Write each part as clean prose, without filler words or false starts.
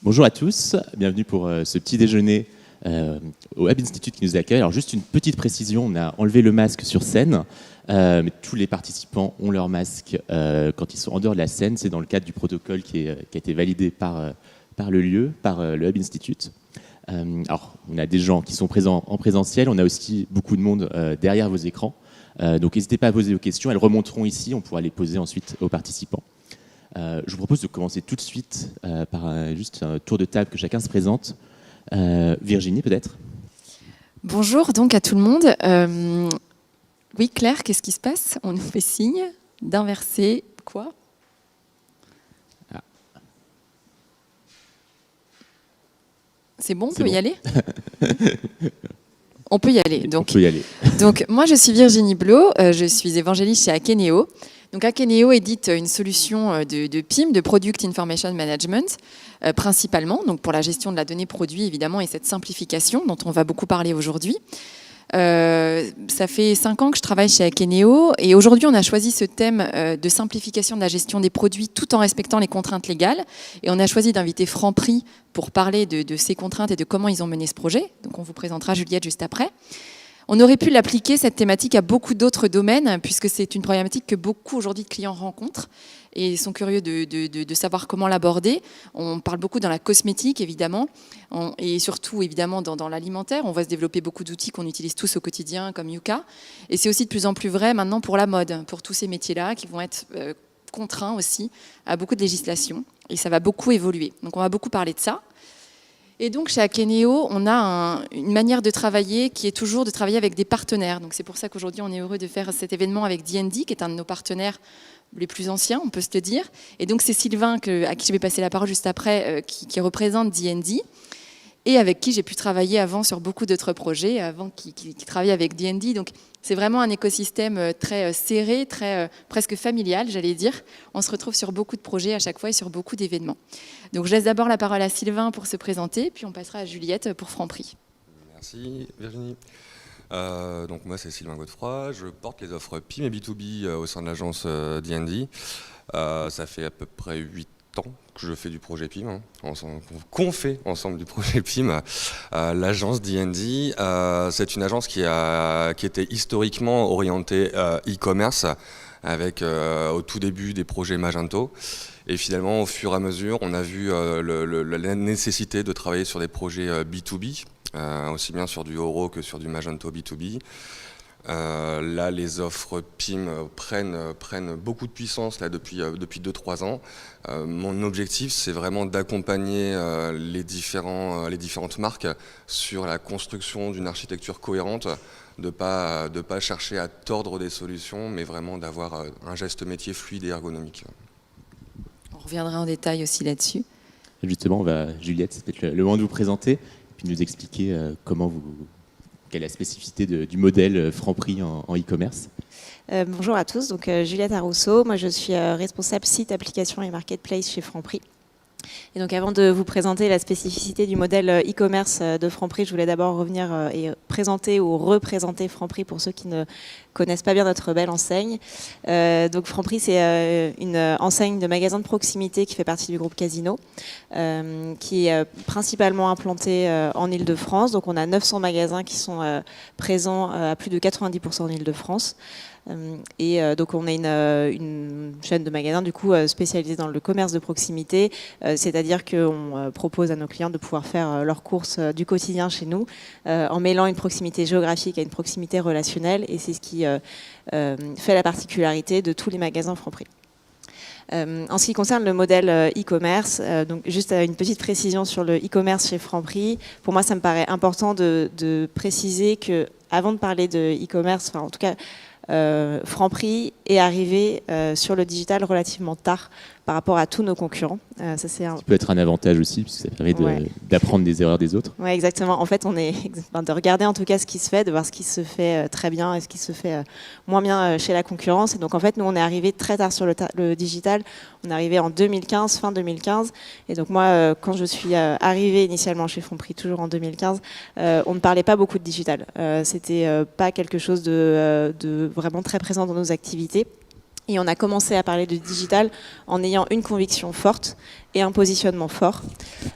Bonjour à tous, bienvenue pour ce petit déjeuner au Web Institute qui nous accueille. Alors juste une petite précision, on a enlevé le masque sur scène, mais tous les participants ont leur masque quand ils sont en dehors de la scène. C'est dans le cadre du protocole qui a été validé par le lieu, par le Web Institute. Alors on a des gens qui sont présents en présentiel, on a aussi beaucoup de monde derrière vos écrans. Donc n'hésitez pas à poser vos questions, elles remonteront ici, on pourra les poser ensuite aux participants. Je vous propose de commencer tout de suite par juste un tour de table, que chacun se présente. Virginie, peut-être. Bonjour donc à tout le monde. Oui, Claire, qu'est-ce qui se passe? On nous fait signe d'inverser quoi? C'est bon, on peut y aller? On peut y aller. Donc, on peut y aller. Donc, moi, je suis Virginie Blot, je suis évangéliste chez Akeneo. Donc, Akeneo édite une solution de PIM, de Product Information Management, principalement, donc pour la gestion de la donnée produit, évidemment, et cette simplification dont on va beaucoup parler aujourd'hui. Ça fait 5 ans que je travaille chez Akeneo et aujourd'hui on a choisi ce thème de simplification de la gestion des produits tout en respectant les contraintes légales, et on a choisi d'inviter Franprix pour parler de ces contraintes et de comment ils ont mené ce projet. Donc on vous présentera Juliette juste après. On aurait pu l'appliquer, cette thématique, à beaucoup d'autres domaines, puisque c'est une problématique que beaucoup aujourd'hui de clients rencontrent et sont curieux de savoir comment l'aborder. On parle beaucoup dans la cosmétique, évidemment, et surtout, évidemment, dans l'alimentaire. On va se développer beaucoup d'outils qu'on utilise tous au quotidien, comme Yuka. Et c'est aussi de plus en plus vrai maintenant pour la mode, pour tous ces métiers-là qui vont être contraints aussi à beaucoup de législation. Et ça va beaucoup évoluer. Donc on va beaucoup parler de ça. Et donc, chez Akeneo, on a une manière de travailler qui est toujours de travailler avec des partenaires. Donc, c'est pour ça qu'aujourd'hui, on est heureux de faire cet événement avec D&D, qui est un de nos partenaires les plus anciens, on peut se le dire. Et donc, c'est Sylvain, à qui je vais passer la parole juste après, qui représente D&D, et avec qui j'ai pu travailler avant sur beaucoup d'autres projets, avant qui travaille avec D&D. Donc, c'est vraiment un écosystème très serré, très presque familial, j'allais dire. On se retrouve sur beaucoup de projets à chaque fois et sur beaucoup d'événements. Donc, je laisse d'abord la parole à Sylvain pour se présenter, puis on passera à Juliette pour Franprix. Merci Virginie. Donc moi c'est Sylvain Godefroy, je porte les offres PIM et B2B au sein de l'agence D&D. Ça fait à peu près 8 ans que je fais du projet PIM, qu'on fait ensemble du projet PIM. L'agence D&D, c'est une agence qui était historiquement orientée e-commerce, avec au tout début des projets Magento. Et finalement, au fur et à mesure, on a vu la nécessité de travailler sur des projets B2B, aussi bien sur du Oro que sur du Magento B2B. Là, les offres PIM prennent beaucoup de puissance là, depuis 2-3 ans. Mon objectif, c'est vraiment d'accompagner les différentes marques sur la construction d'une architecture cohérente, de pas chercher à tordre des solutions, mais vraiment d'avoir un geste métier fluide et ergonomique. On reviendra en détail aussi là-dessus. Justement, Juliette, c'est peut-être le moment de vous présenter, puis de nous expliquer quelle est la spécificité du modèle Franprix en e-commerce. Bonjour à tous, donc Juliette Arrousseau, moi je suis responsable site, application et marketplace chez Franprix. Et donc avant de vous présenter la spécificité du modèle e-commerce de Franprix, je voulais d'abord revenir et présenter ou représenter Franprix pour ceux qui ne connaissent pas bien notre belle enseigne. Donc Franprix, c'est une enseigne de magasins de proximité qui fait partie du groupe Casino, qui est principalement implantée en Île-de-France. Donc on a 900 magasins qui sont présents à plus de 90% en Île-de-France. Et donc on est une chaîne de magasins du coup spécialisée dans le commerce de proximité, c'est-à-dire qu'on propose à nos clients de pouvoir faire leurs courses du quotidien chez nous en mêlant une proximité géographique à une proximité relationnelle, et c'est ce qui fait la particularité de tous les magasins Franprix. En ce qui concerne le modèle e-commerce, donc juste une petite précision sur le e-commerce chez Franprix. Pour moi, ça me paraît important de préciser que, avant de parler de e-commerce, enfin en tout cas Franprix est arrivé sur le digital relativement tard par rapport à tous nos concurrents. Ça peut être un avantage aussi, puisque ça permet d'apprendre des erreurs des autres. Oui, exactement. En fait, on est de regarder en tout cas ce qui se fait, de voir ce qui se fait très bien et ce qui se fait moins bien chez la concurrence. Et donc, en fait, nous, on est arrivé très tard sur le digital. On est arrivé en 2015, fin 2015. Et donc, moi, quand je suis arrivée initialement chez Franprix, toujours en 2015, on ne parlait pas beaucoup de digital. C'était pas quelque chose de vraiment très présent dans nos activités. Et on a commencé à parler de digital en ayant une conviction forte et un positionnement fort.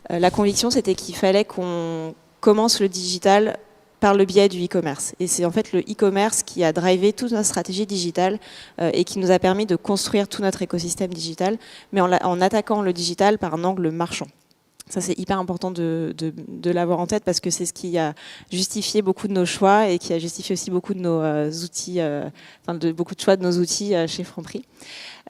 La conviction, c'était qu'il fallait qu'on commence le digital par le biais du e-commerce. Et c'est en fait le e-commerce qui a drivé toute notre stratégie digitale et qui nous a permis de construire tout notre écosystème digital, mais en attaquant le digital par un angle marchand. Ça, c'est hyper important de l'avoir en tête parce que c'est ce qui a justifié beaucoup de nos choix et qui a justifié aussi beaucoup de nos outils, beaucoup de choix de nos outils chez Franprix.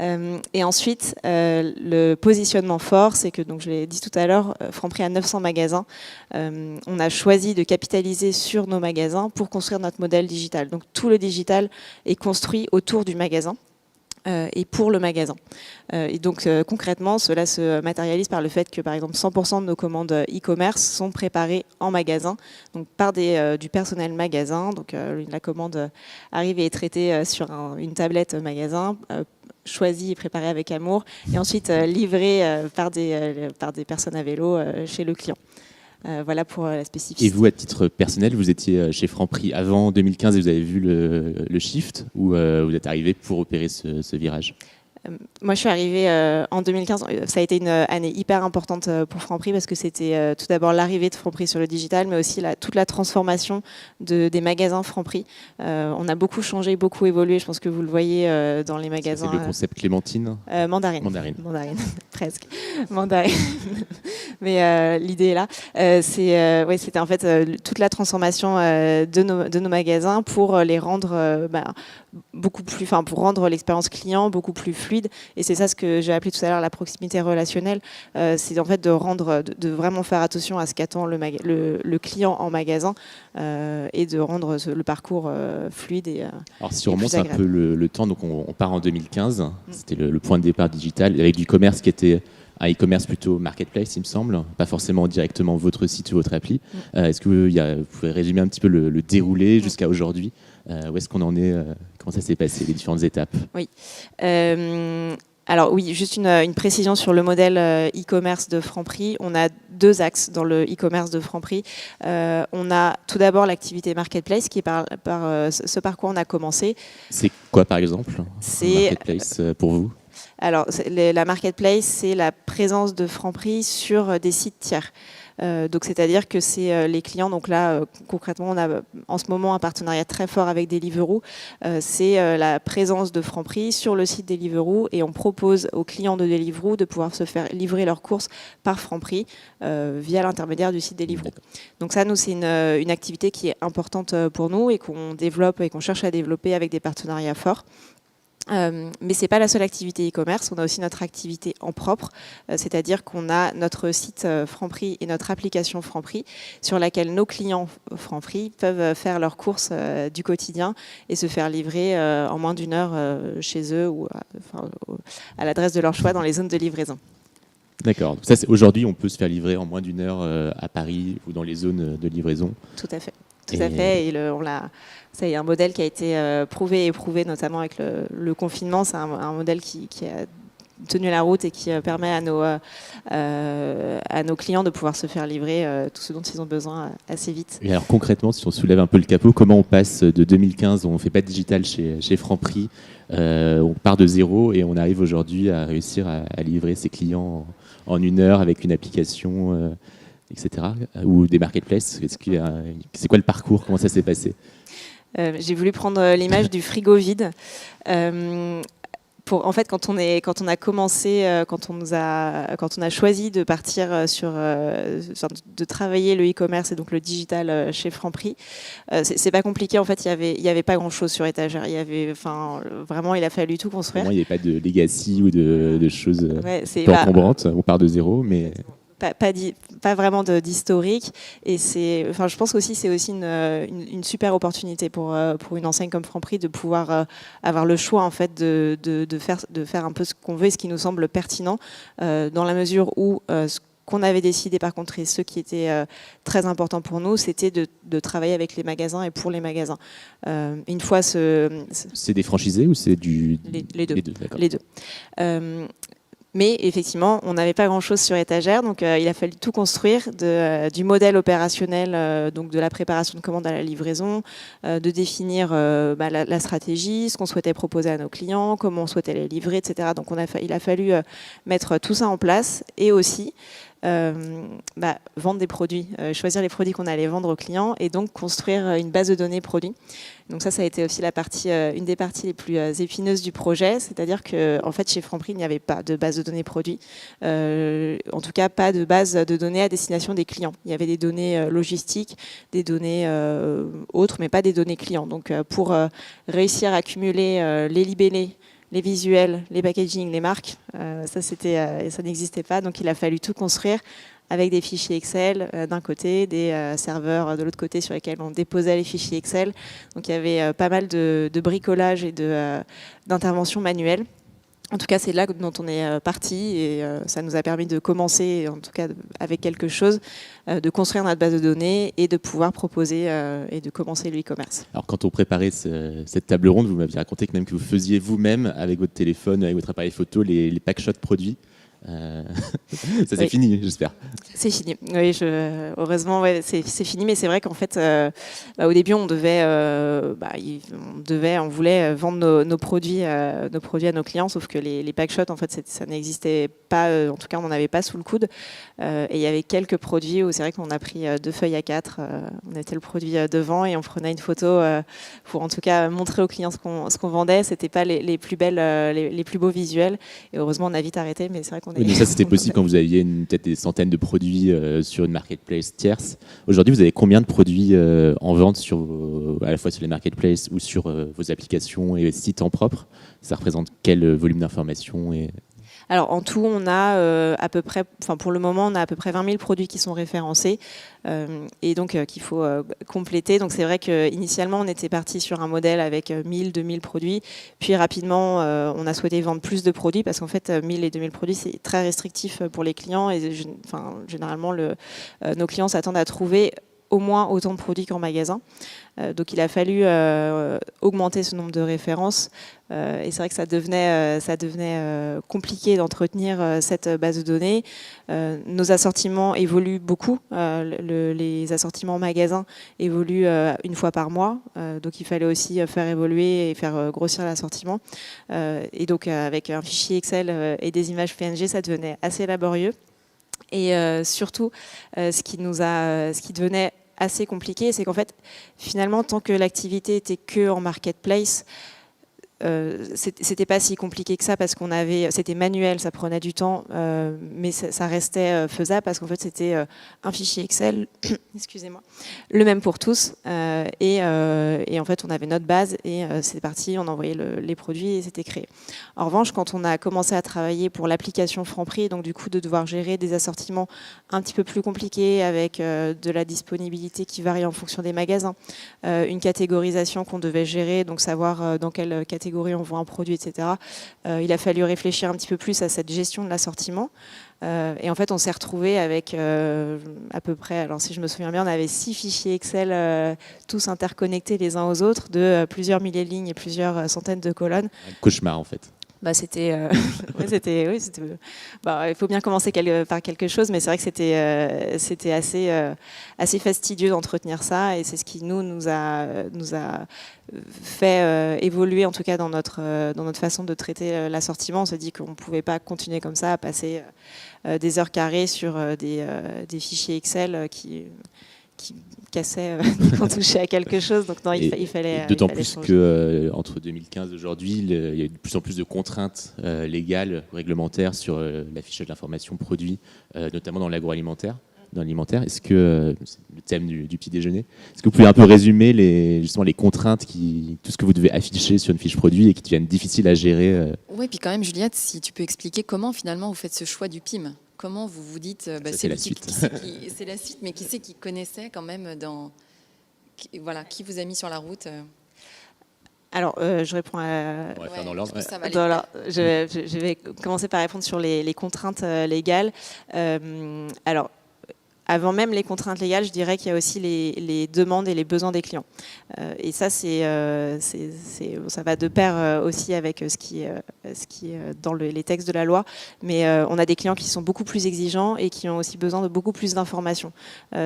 Et ensuite, le positionnement fort, c'est que, donc je l'ai dit tout à l'heure, Franprix a 900 magasins. On a choisi de capitaliser sur nos magasins pour construire notre modèle digital. Donc tout le digital est construit autour du magasin. Et pour le magasin. Et donc concrètement, cela se matérialise par le fait que par exemple 100% de nos commandes e-commerce sont préparées en magasin, donc par du personnel magasin. Donc la commande arrive et est traitée sur une tablette magasin, choisie et préparée avec amour, et ensuite livrée par des personnes à vélo chez le client. Voilà pour la spécificité. Et vous, à titre personnel, vous étiez chez Franprix avant 2015 et vous avez vu le shift ou vous êtes arrivé pour opérer ce virage? Moi, je suis arrivée en 2015. Ça a été une année hyper importante pour Franprix parce que c'était tout d'abord l'arrivée de Franprix sur le digital, mais aussi toute la transformation des magasins Franprix. On a beaucoup changé, beaucoup évolué. Je pense que vous le voyez dans les magasins. C'est le concept Clémentine. Mandarine, presque. Mandarine. Mais l'idée est là. C'était en fait toute la transformation de nos magasins pour les rendre beaucoup plus, pour rendre l'expérience client beaucoup plus fluide. Et c'est ça ce que j'ai appelé tout à l'heure la proximité relationnelle. C'est en fait de vraiment faire attention à ce qu'attend le client en magasin et de rendre le parcours fluide et alors si on remonte un peu le temps, donc on part en 2015, c'était le point de départ digital avec du commerce qui était un e-commerce plutôt marketplace, il me semble, pas forcément directement votre site ou votre appli. Est-ce que vous pouvez résumer un petit peu le déroulé jusqu'à aujourd'hui? Où est-ce qu'on en est? Comment ça s'est passé, les différentes étapes? Oui. Alors oui, juste une précision sur le modèle e-commerce de Franprix. On a deux axes dans le e-commerce de Franprix. On a tout d'abord l'activité marketplace qui est par ce parcours on a commencé. C'est quoi par exemple marketplace pour vous? Alors la marketplace, c'est la présence de Franprix sur des sites tiers. Donc c'est-à-dire que c'est les clients, donc là concrètement on a en ce moment un partenariat très fort avec Deliveroo, c'est la présence de Franprix sur le site Deliveroo et on propose aux clients de Deliveroo de pouvoir se faire livrer leurs courses par Franprix via l'intermédiaire du site Deliveroo. Donc ça nous c'est une activité qui est importante pour nous et qu'on développe et qu'on cherche à développer avec des partenariats forts. Mais c'est pas la seule activité e-commerce, on a aussi notre activité en propre, c'est-à-dire qu'on a notre site Franprix et notre application Franprix sur laquelle nos clients Franprix peuvent faire leurs courses du quotidien et se faire livrer en moins d'une heure chez eux ou à l'adresse de leur choix dans les zones de livraison. D'accord. Ça, aujourd'hui, on peut se faire livrer en moins d'une heure à Paris ou dans les zones de livraison. Tout à fait. Tout à fait. Et c'est un modèle qui a été prouvé et éprouvé, notamment avec le confinement. C'est un modèle qui a tenu la route et qui permet à nos clients de pouvoir se faire livrer tout ce dont ils ont besoin assez vite. Et alors concrètement, si on soulève un peu le capot, comment on passe de 2015 où on ne fait pas de digital chez Franprix, on part de zéro et on arrive aujourd'hui à réussir à livrer ses clients en une heure avec une application etc. ou des marketplaces? C'est quoi le parcours? Comment ça s'est passé? J'ai voulu prendre l'image du frigo vide. En fait, quand on a commencé, quand on a choisi de partir de travailler le e-commerce et donc le digital chez Franprix, c'est pas compliqué. En fait, il y avait pas grand chose sur étagère. Vraiment, il a fallu tout construire. Vraiment, il n'y avait pas de legacy ou de choses encombrantes. On part de zéro, mais pas vraiment d'historique et je pense aussi c'est aussi une super opportunité pour une enseigne comme Franprix de pouvoir avoir le choix en fait de faire un peu ce qu'on veut et ce qui nous semble pertinent dans la mesure où ce qu'on avait décidé par contre et ce qui était très important pour nous, c'était de travailler avec les magasins et pour les magasins. Une fois c'est des franchisés ou c'est les deux. Mais effectivement, on n'avait pas grand-chose sur étagère, donc il a fallu tout construire, du modèle opérationnel, donc de la préparation de commande à la livraison, de définir la stratégie, ce qu'on souhaitait proposer à nos clients, comment on souhaitait les livrer, etc. Donc il a fallu mettre tout ça en place et aussi vendre des produits, choisir les produits qu'on allait vendre aux clients et donc construire une base de données produits. Donc ça a été aussi une des parties les plus épineuses du projet, c'est-à-dire qu'en fait chez Franprix il n'y avait pas de base de données produits, en tout cas pas de base de données à destination des clients. Il y avait des données logistiques, des données autres, mais pas des données clients. Donc pour réussir à cumuler les libellés, les visuels, les packaging, les marques, ça n'existait pas. Donc il a fallu tout construire avec des fichiers Excel d'un côté, des serveurs de l'autre côté sur lesquels on déposait les fichiers Excel. Donc il y avait pas mal de bricolage et d'interventions manuelles. En tout cas, c'est là dont on est parti et ça nous a permis de commencer, en tout cas avec quelque chose, de construire notre base de données et de pouvoir proposer et de commencer le e-commerce. Alors quand on préparait cette table ronde, vous m'aviez raconté que vous faisiez vous-même avec votre téléphone, avec votre appareil photo, les pack-shots produits. Ça c'est fini, j'espère. C'est fini. Oui, heureusement, c'est fini. Mais c'est vrai qu'en fait, au début, on voulait vendre nos produits à nos clients, sauf que les pack-shots, en fait, ça n'existait pas. En tout cas, on n'en avait pas sous le coude. Et il y avait quelques produits où c'est vrai qu'on a pris 2 feuilles A4. On était le produit devant et on prenait une photo pour, en tout cas, montrer aux clients ce qu'on vendait. C'était pas les plus belles, les plus beaux visuels. Et heureusement, on a vite arrêté. Mais c'est vrai qu'on Oui, mais ça c'était possible quand vous aviez peut-être des centaines de produits sur une marketplace tierce. Aujourd'hui, vous avez combien de produits en vente à la fois sur les marketplaces ou sur vos applications et sites en propre? Ça représente quel volume d'informations Alors en tout, on a à peu près, pour le moment, on a à peu près 20 000 produits qui sont référencés et donc qu'il faut compléter. Donc c'est vrai qu'initialement, on était parti sur un modèle avec 1000, 2000 produits. Puis rapidement, on a souhaité vendre plus de produits parce qu'en fait, 1000 et 2000 produits, c'est très restrictif pour les clients. Et généralement, nos clients s'attendent à trouver au moins autant de produits qu'en magasin. Donc il a fallu augmenter ce nombre de références et c'est vrai que ça devenait compliqué d'entretenir cette base de données. Nos assortiments évoluent beaucoup. Les assortiments magasins évoluent une fois par mois. Donc il fallait aussi faire évoluer et faire grossir l'assortiment. Et donc avec un fichier Excel et des images PNG, ça devenait assez laborieux. Et surtout, ce qui devenait assez compliqué, c'est qu'en fait, finalement, tant que l'activité était que en marketplace, c'était pas si compliqué que ça parce c'était manuel, ça prenait du temps, mais ça restait faisable parce qu'en fait c'était un fichier Excel, excusez-moi, le même pour tous, et en fait on avait notre base et c'est parti, on envoyait les produits et c'était créé. En revanche, quand on a commencé à travailler pour l'application Franprix, donc du coup de devoir gérer des assortiments un petit peu plus compliqués avec de la disponibilité qui varie en fonction des magasins, une catégorisation qu'on devait gérer, donc savoir dans quelle catégorie on vend un produit, etc. Il a fallu réfléchir un petit peu plus à cette gestion de l'assortiment. Et en fait, on s'est retrouvé avec à peu près, alors si je me souviens bien, on avait 6 fichiers Excel, tous interconnectés les uns aux autres, de plusieurs milliers de lignes et plusieurs centaines de colonnes. Un cauchemar, en fait. Il faut bien commencer par quelque chose, mais c'est vrai que c'était assez fastidieux d'entretenir ça, et c'est ce qui nous a fait évoluer, en tout cas dans notre façon de traiter l'assortiment. On s'est dit qu'on ne pouvait pas continuer comme ça, à passer des heures carrées sur des fichiers Excel qui cassaient quand on touchait à quelque chose. Donc non, il fallait. D'autant plus qu'entre 2015 et aujourd'hui, il y a de plus en plus de contraintes légales, réglementaires sur l'affichage d'informations produits, notamment dans l'agroalimentaire. Dans l'alimentaire, est-ce que c'est le thème du petit déjeuner, est-ce que vous pouvez un peu résumer justement les contraintes, tout ce que vous devez afficher sur une fiche produit et qui deviennent difficiles à gérer Oui, puis quand même, Juliette, si tu peux expliquer comment finalement vous faites ce choix du PIM. Comment vous vous dites, c'est la suite. C'est la suite, mais qui c'est qui connaissait quand même qui vous a mis sur la route Alors, je réponds à... On va faire dans l'ordre. Je vais commencer par répondre sur les contraintes légales. Alors, avant même les contraintes légales, je dirais qu'il y a aussi les demandes et les besoins des clients. Et ça, ça va de pair aussi avec ce qui est dans les textes de la loi. Mais on a des clients qui sont beaucoup plus exigeants et qui ont aussi besoin de beaucoup plus d'informations.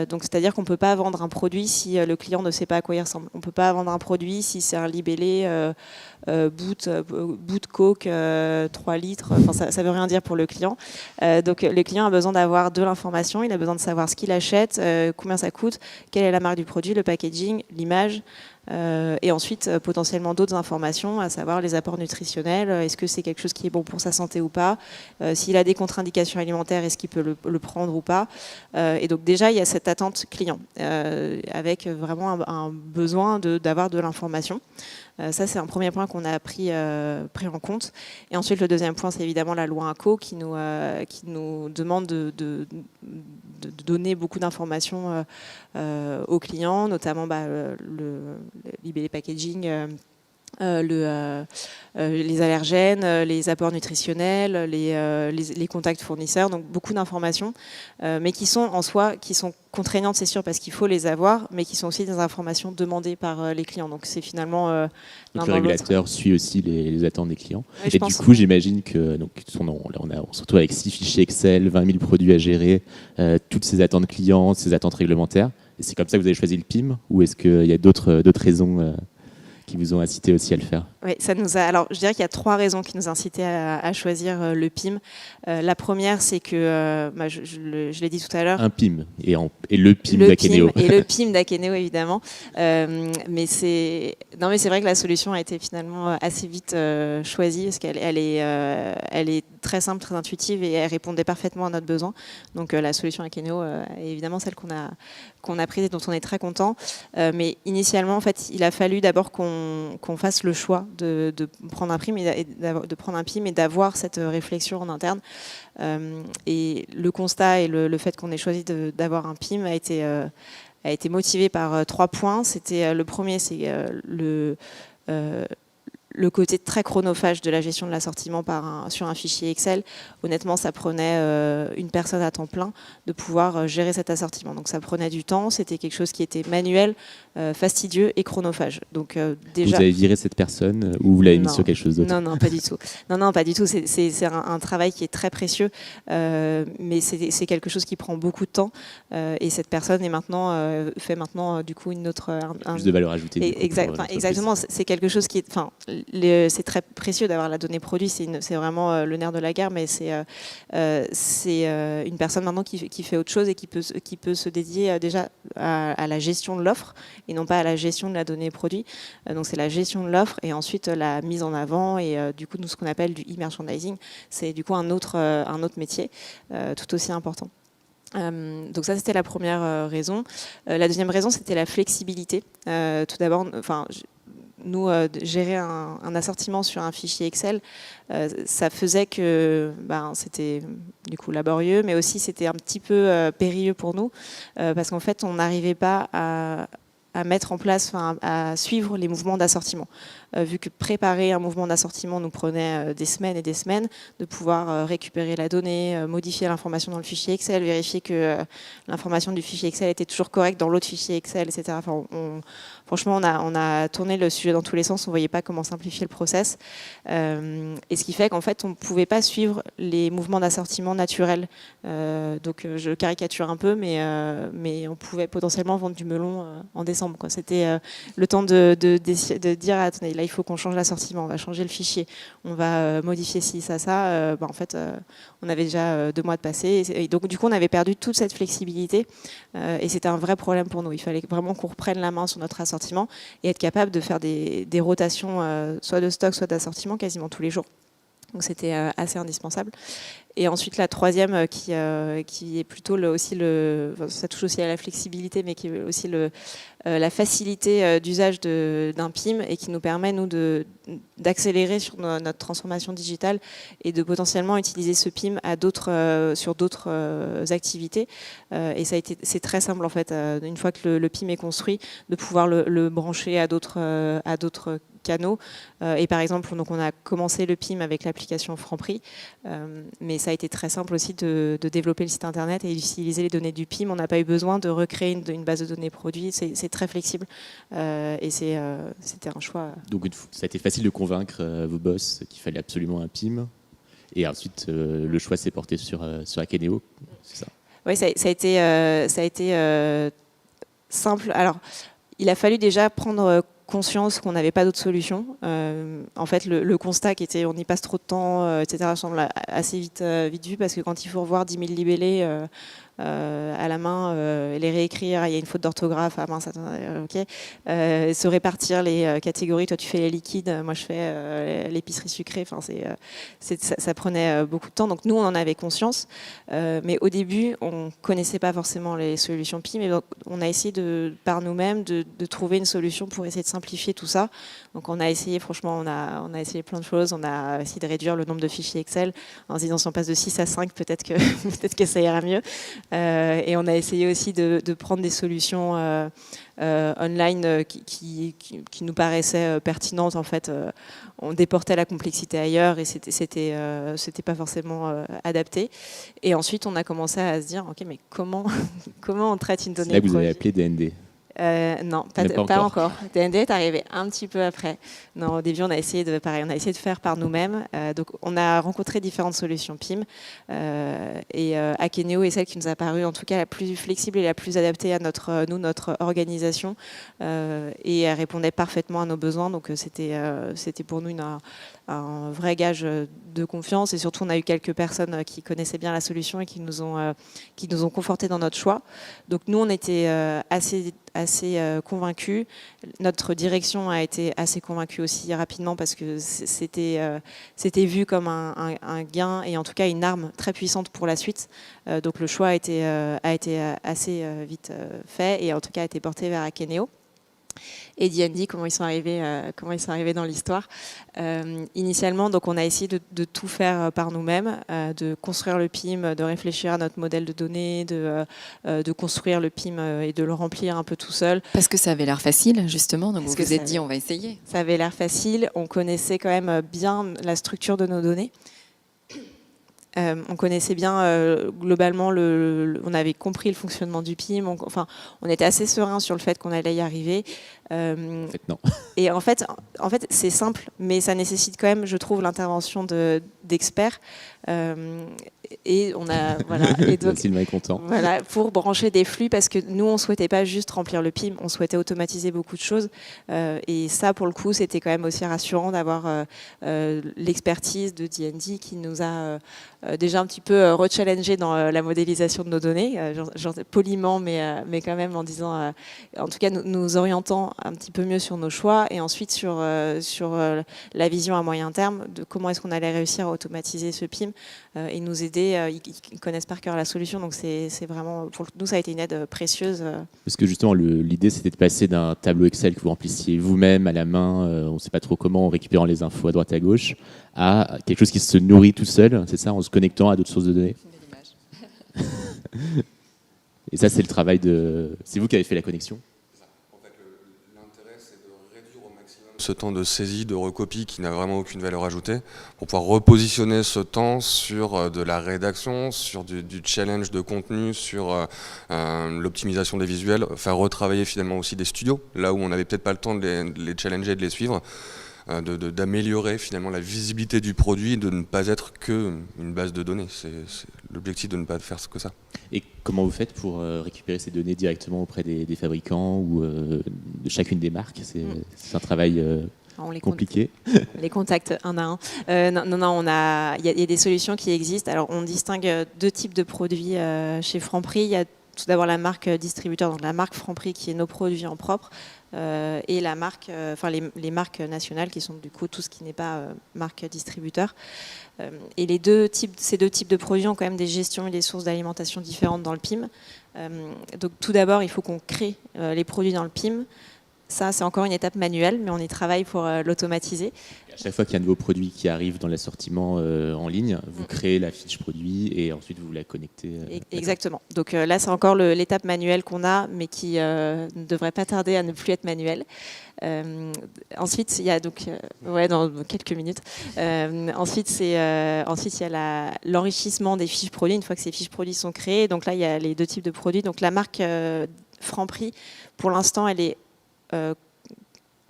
Donc, c'est-à-dire qu'on ne peut pas vendre un produit si le client ne sait pas à quoi il ressemble. On ne peut pas vendre un produit si c'est un libellé bout de coke, 3 litres. Enfin, ça ne veut rien dire pour le client. Donc, le client a besoin d'avoir de l'information. Il a besoin de savoir ce qu'il achète, combien ça coûte, quelle est la marque du produit, le packaging, l'image, et ensuite potentiellement d'autres informations, à savoir les apports nutritionnels, est-ce que c'est quelque chose qui est bon pour sa santé ou pas, s'il a des contre-indications alimentaires, est-ce qu'il peut le prendre ou pas. Et donc déjà, il y a cette attente client, avec vraiment un besoin d'avoir de l'information. Ça, c'est un premier point qu'on a pris en compte. Et ensuite, le deuxième point, c'est évidemment la loi INCO qui nous demande de donner beaucoup d'informations aux clients, notamment le libellé packaging, les allergènes, les apports nutritionnels, les contacts fournisseurs, donc beaucoup d'informations, mais qui sont en soi, qui sont contraignantes, c'est sûr, parce qu'il faut les avoir, mais qui sont aussi des informations demandées par les clients. Donc c'est finalement donc le régulateur suit aussi les attentes des clients. Oui, et du coup, j'imagine que donc, on se retrouve avec 6 fichiers Excel, 20 000 produits à gérer, toutes ces attentes clients, ces attentes réglementaires. Et c'est comme ça que vous avez choisi le PIM, ou est-ce qu'il y a d'autres raisons qui vous ont incité aussi à le faire? Oui, ça nous a. Alors, je dirais qu'il y a 3 raisons qui nous incitaient à choisir le PIM. La première, c'est que, je l'ai dit tout à l'heure. Un PIM et le PIM d'Akeneo. Et le PIM d'Akeneo, évidemment. Mais c'est vrai que la solution a été finalement assez vite choisie parce qu'elle est très simple, très intuitive et elle répondait parfaitement à notre besoin. Donc, la solution Akeneo est évidemment celle qu'on a prise et dont on est très content. Mais initialement, en fait, il a fallu d'abord qu'on fasse le choix de prendre un PIM et d'avoir cette réflexion en interne. Et le constat et le fait qu'on ait choisi d'avoir un PIM a été motivé par 3 points. C'était le premier, c'est le côté très chronophage de la gestion de l'assortiment sur un fichier Excel. Honnêtement, ça prenait une personne à temps plein de pouvoir gérer cet assortiment. Donc ça prenait du temps, c'était quelque chose qui était manuel, fastidieux et chronophage. Donc, déjà... Vous avez viré cette personne ou vous l'avez mis sur quelque chose d'autre? Non, pas du tout. Non, pas du tout. C'est un travail qui est très précieux, mais c'est quelque chose qui prend beaucoup de temps. Et cette personne fait maintenant du coup une autre... Plus de valeur ajoutée. Exactement. C'est quelque chose qui est... c'est très précieux d'avoir la donnée produit, c'est vraiment le nerf de la guerre, mais c'est une personne maintenant qui fait autre chose et qui peut se dédier déjà à la gestion de l'offre et non pas à la gestion de la donnée produit. Donc c'est la gestion de l'offre et ensuite la mise en avant et du coup nous ce qu'on appelle du e-merchandising, c'est du coup un autre métier tout aussi important. Donc ça c'était la première raison. La deuxième raison c'était la flexibilité. Tout d'abord, nous, gérer un assortiment sur un fichier Excel, ça faisait que c'était du coup laborieux, mais aussi c'était un petit peu périlleux pour nous, parce qu'en fait, on n'arrivait pas à mettre en place, à suivre les mouvements d'assortiment. Vu que préparer un mouvement d'assortiment nous prenait des semaines et des semaines, de pouvoir récupérer la donnée, modifier l'information dans le fichier Excel, vérifier que l'information du fichier Excel était toujours correcte dans l'autre fichier Excel, etc. Franchement, on a tourné le sujet dans tous les sens, on ne voyait pas comment simplifier le process. Et ce qui fait qu'en fait, on ne pouvait pas suivre les mouvements d'assortiment naturels. Donc, je caricature un peu, mais on pouvait potentiellement vendre du melon en décembre. C'était le temps de dire, attendez, là, il faut qu'on change l'assortiment, on va changer le fichier, on va modifier ci, ça. En fait, on avait déjà 2 mois de passé. Et donc, du coup, on avait perdu toute cette flexibilité. Et c'était un vrai problème pour nous. Il fallait vraiment qu'on reprenne la main sur notre assortiment et être capable de faire des rotations, soit de stock, soit d'assortiment, quasiment tous les jours. Donc, c'était assez indispensable. Et ensuite, la troisième, qui est plutôt ça touche aussi à la flexibilité, mais qui est aussi la facilité d'usage d'un PIM et qui nous permet, nous, d'accélérer sur notre transformation digitale et de potentiellement utiliser ce PIM sur d'autres activités. Et c'est très simple, en fait, une fois que le PIM est construit, de pouvoir le brancher à d'autres canaux. Et par exemple, donc on a commencé le PIM avec l'application Franprix, mais ça a été très simple aussi de développer le site internet et d'utiliser les données du PIM. On n'a pas eu besoin de recréer une base de données produits. C'est très flexible et c'était un choix. Donc ça a été facile de convaincre vos boss qu'il fallait absolument un PIM. Et ensuite, le choix s'est porté sur Akeneo, c'est ça? Oui, ça a été simple. Alors, il a fallu déjà prendre conscience qu'on n'avait pas d'autre solution. En fait, le constat qui était on y passe trop de temps, etc., semble assez vite vu, parce que quand il faut revoir 10 000 libellés à la main, les réécrire, il y a une faute d'orthographe, mince, attends, ok, se répartir les catégories, toi tu fais les liquides, moi je fais l'épicerie sucrée, enfin, ça prenait beaucoup de temps, donc nous on en avait conscience, mais au début on connaissait pas forcément les solutions PIM, mais on a essayé par nous-mêmes de trouver une solution pour essayer de simplifier tout ça. Donc on a essayé, franchement, on a essayé plein de choses, on a essayé de réduire le nombre de fichiers Excel en se disant si on passe de 6 à 5, peut-être que ça ira mieux. Et on a essayé aussi de prendre des solutions online qui nous paraissaient pertinentes. En fait, on déportait la complexité ailleurs et c'était pas forcément adapté. Et ensuite, on a commencé à se dire, ok, mais comment on traite une donnée? C'est là que vous avez appelé DND. Non, pas encore. DND est arrivé un petit peu après. Non, au début, on a essayé de faire par nous-mêmes. Donc, on a rencontré différentes solutions PIM. Et Akeneo est celle qui nous a paru, en tout cas, la plus flexible et la plus adaptée à notre organisation. Et elle répondait parfaitement à nos besoins. Donc, c'était pour nous un vrai gage de confiance. Et surtout, on a eu quelques personnes qui connaissaient bien la solution et qui nous ont confortés dans notre choix. Donc, nous, on était assez convaincus. Notre direction a été assez convaincue aussi rapidement parce que c'était vu comme un gain et en tout cas une arme très puissante pour la suite. Donc le choix a été assez vite fait et en tout cas a été porté vers Akeneo. Et DND, comment ils sont arrivés dans l'histoire. Initialement, donc on a essayé de tout faire par nous-mêmes, de construire le PIM, de réfléchir à notre modèle de données, de construire le PIM et de le remplir un peu tout seul. Parce que ça avait l'air facile, justement, donc vous vous êtes dit on va essayer. Ça avait l'air facile, on connaissait quand même bien la structure de nos données. On connaissait bien globalement, on avait compris le fonctionnement du PIM, on était assez serein sur le fait qu'on allait y arriver. En fait, non. Et en fait c'est simple, mais ça nécessite quand même, je trouve, l'intervention d'experts. Et on a et donc, Sylvain est content. Voilà, pour brancher des flux, parce que nous on souhaitait pas juste remplir le PIM, on souhaitait automatiser beaucoup de choses. Et ça, pour le coup, c'était quand même aussi rassurant d'avoir l'expertise de DND qui nous a déjà un petit peu rechallengé dans la modélisation de nos données, genre poliment, mais quand même en disant, en tout cas nous orientant un petit peu mieux sur nos choix et ensuite sur la vision à moyen terme de comment est-ce qu'on allait réussir à automatiser ce PIM et nous aider. Ils connaissent par cœur la solution, donc c'est vraiment, pour nous, ça a été une aide précieuse. Parce que justement, l'idée, c'était de passer d'un tableau Excel que vous remplissiez vous-même à la main, on ne sait pas trop comment, en récupérant les infos à droite à gauche, à quelque chose qui se nourrit tout seul, c'est ça, en se connectant à d'autres sources de données. Et ça, c'est le travail de... C'est vous qui avez fait la connexion? Ce temps de saisie, de recopie qui n'a vraiment aucune valeur ajoutée, pour pouvoir repositionner ce temps sur de la rédaction, sur du challenge de contenu, sur l'optimisation des visuels, faire retravailler finalement aussi des studios, là où on n'avait peut-être pas le temps de les challenger et de les suivre, d'améliorer finalement la visibilité du produit, de ne pas être qu'une base de données. C'est l'objectif de ne pas faire que ça. Et comment vous faites pour récupérer ces données directement auprès des fabricants ou de chacune des marques? C'est un travail compliqué. On les contacte un à un. Non, il y a des solutions qui existent. Alors, on distingue deux types de produits chez Franprix. Il y a tout d'abord la marque distributeur, donc la marque Franprix qui est nos produits en propre, et la marque, les marques nationales qui sont du coup tout ce qui n'est pas marque distributeur. Et ces deux types de produits ont quand même des gestions et des sources d'alimentation différentes dans le PIM. Donc tout d'abord, il faut qu'on crée les produits dans le PIM. Ça, c'est encore une étape manuelle, mais on y travaille pour l'automatiser. À chaque fois qu'il y a un nouveau produit qui arrive dans l'assortiment en ligne, vous créez la fiche produit et ensuite vous la connectez. Exactement. Donc là, c'est encore l'étape manuelle qu'on a, mais qui ne devrait pas tarder à ne plus être manuelle. Ensuite, il y a donc, dans quelques minutes. Ensuite, il y a l'enrichissement des fiches produits. Une fois que ces fiches produits sont créées, donc là, il y a les deux types de produits. Donc la marque Franprix, pour l'instant, elle est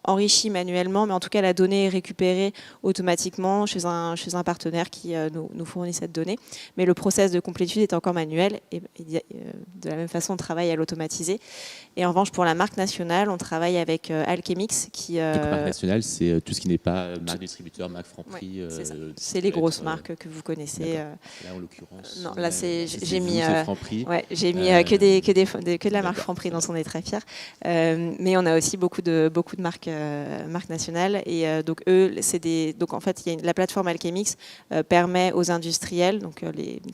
enrichie manuellement, mais en tout cas la donnée est récupérée automatiquement chez un partenaire qui nous fournit cette donnée. Mais le process de complétude est encore manuel et de la même façon on travaille à l'automatiser. Et en revanche pour la marque nationale, on travaille avec Alchemix qui... Donc, marque nationale, c'est tout ce qui n'est pas marque distributeur, marque Franprix. C'est les grosses marques que vous connaissez. Là en l'occurrence. Non, là j'ai mis Franprix. que de la marque Franprix dont on est très fiers. Mais on a aussi beaucoup de marques nationales et donc eux donc en fait la plateforme Alchemix permet aux industriels, donc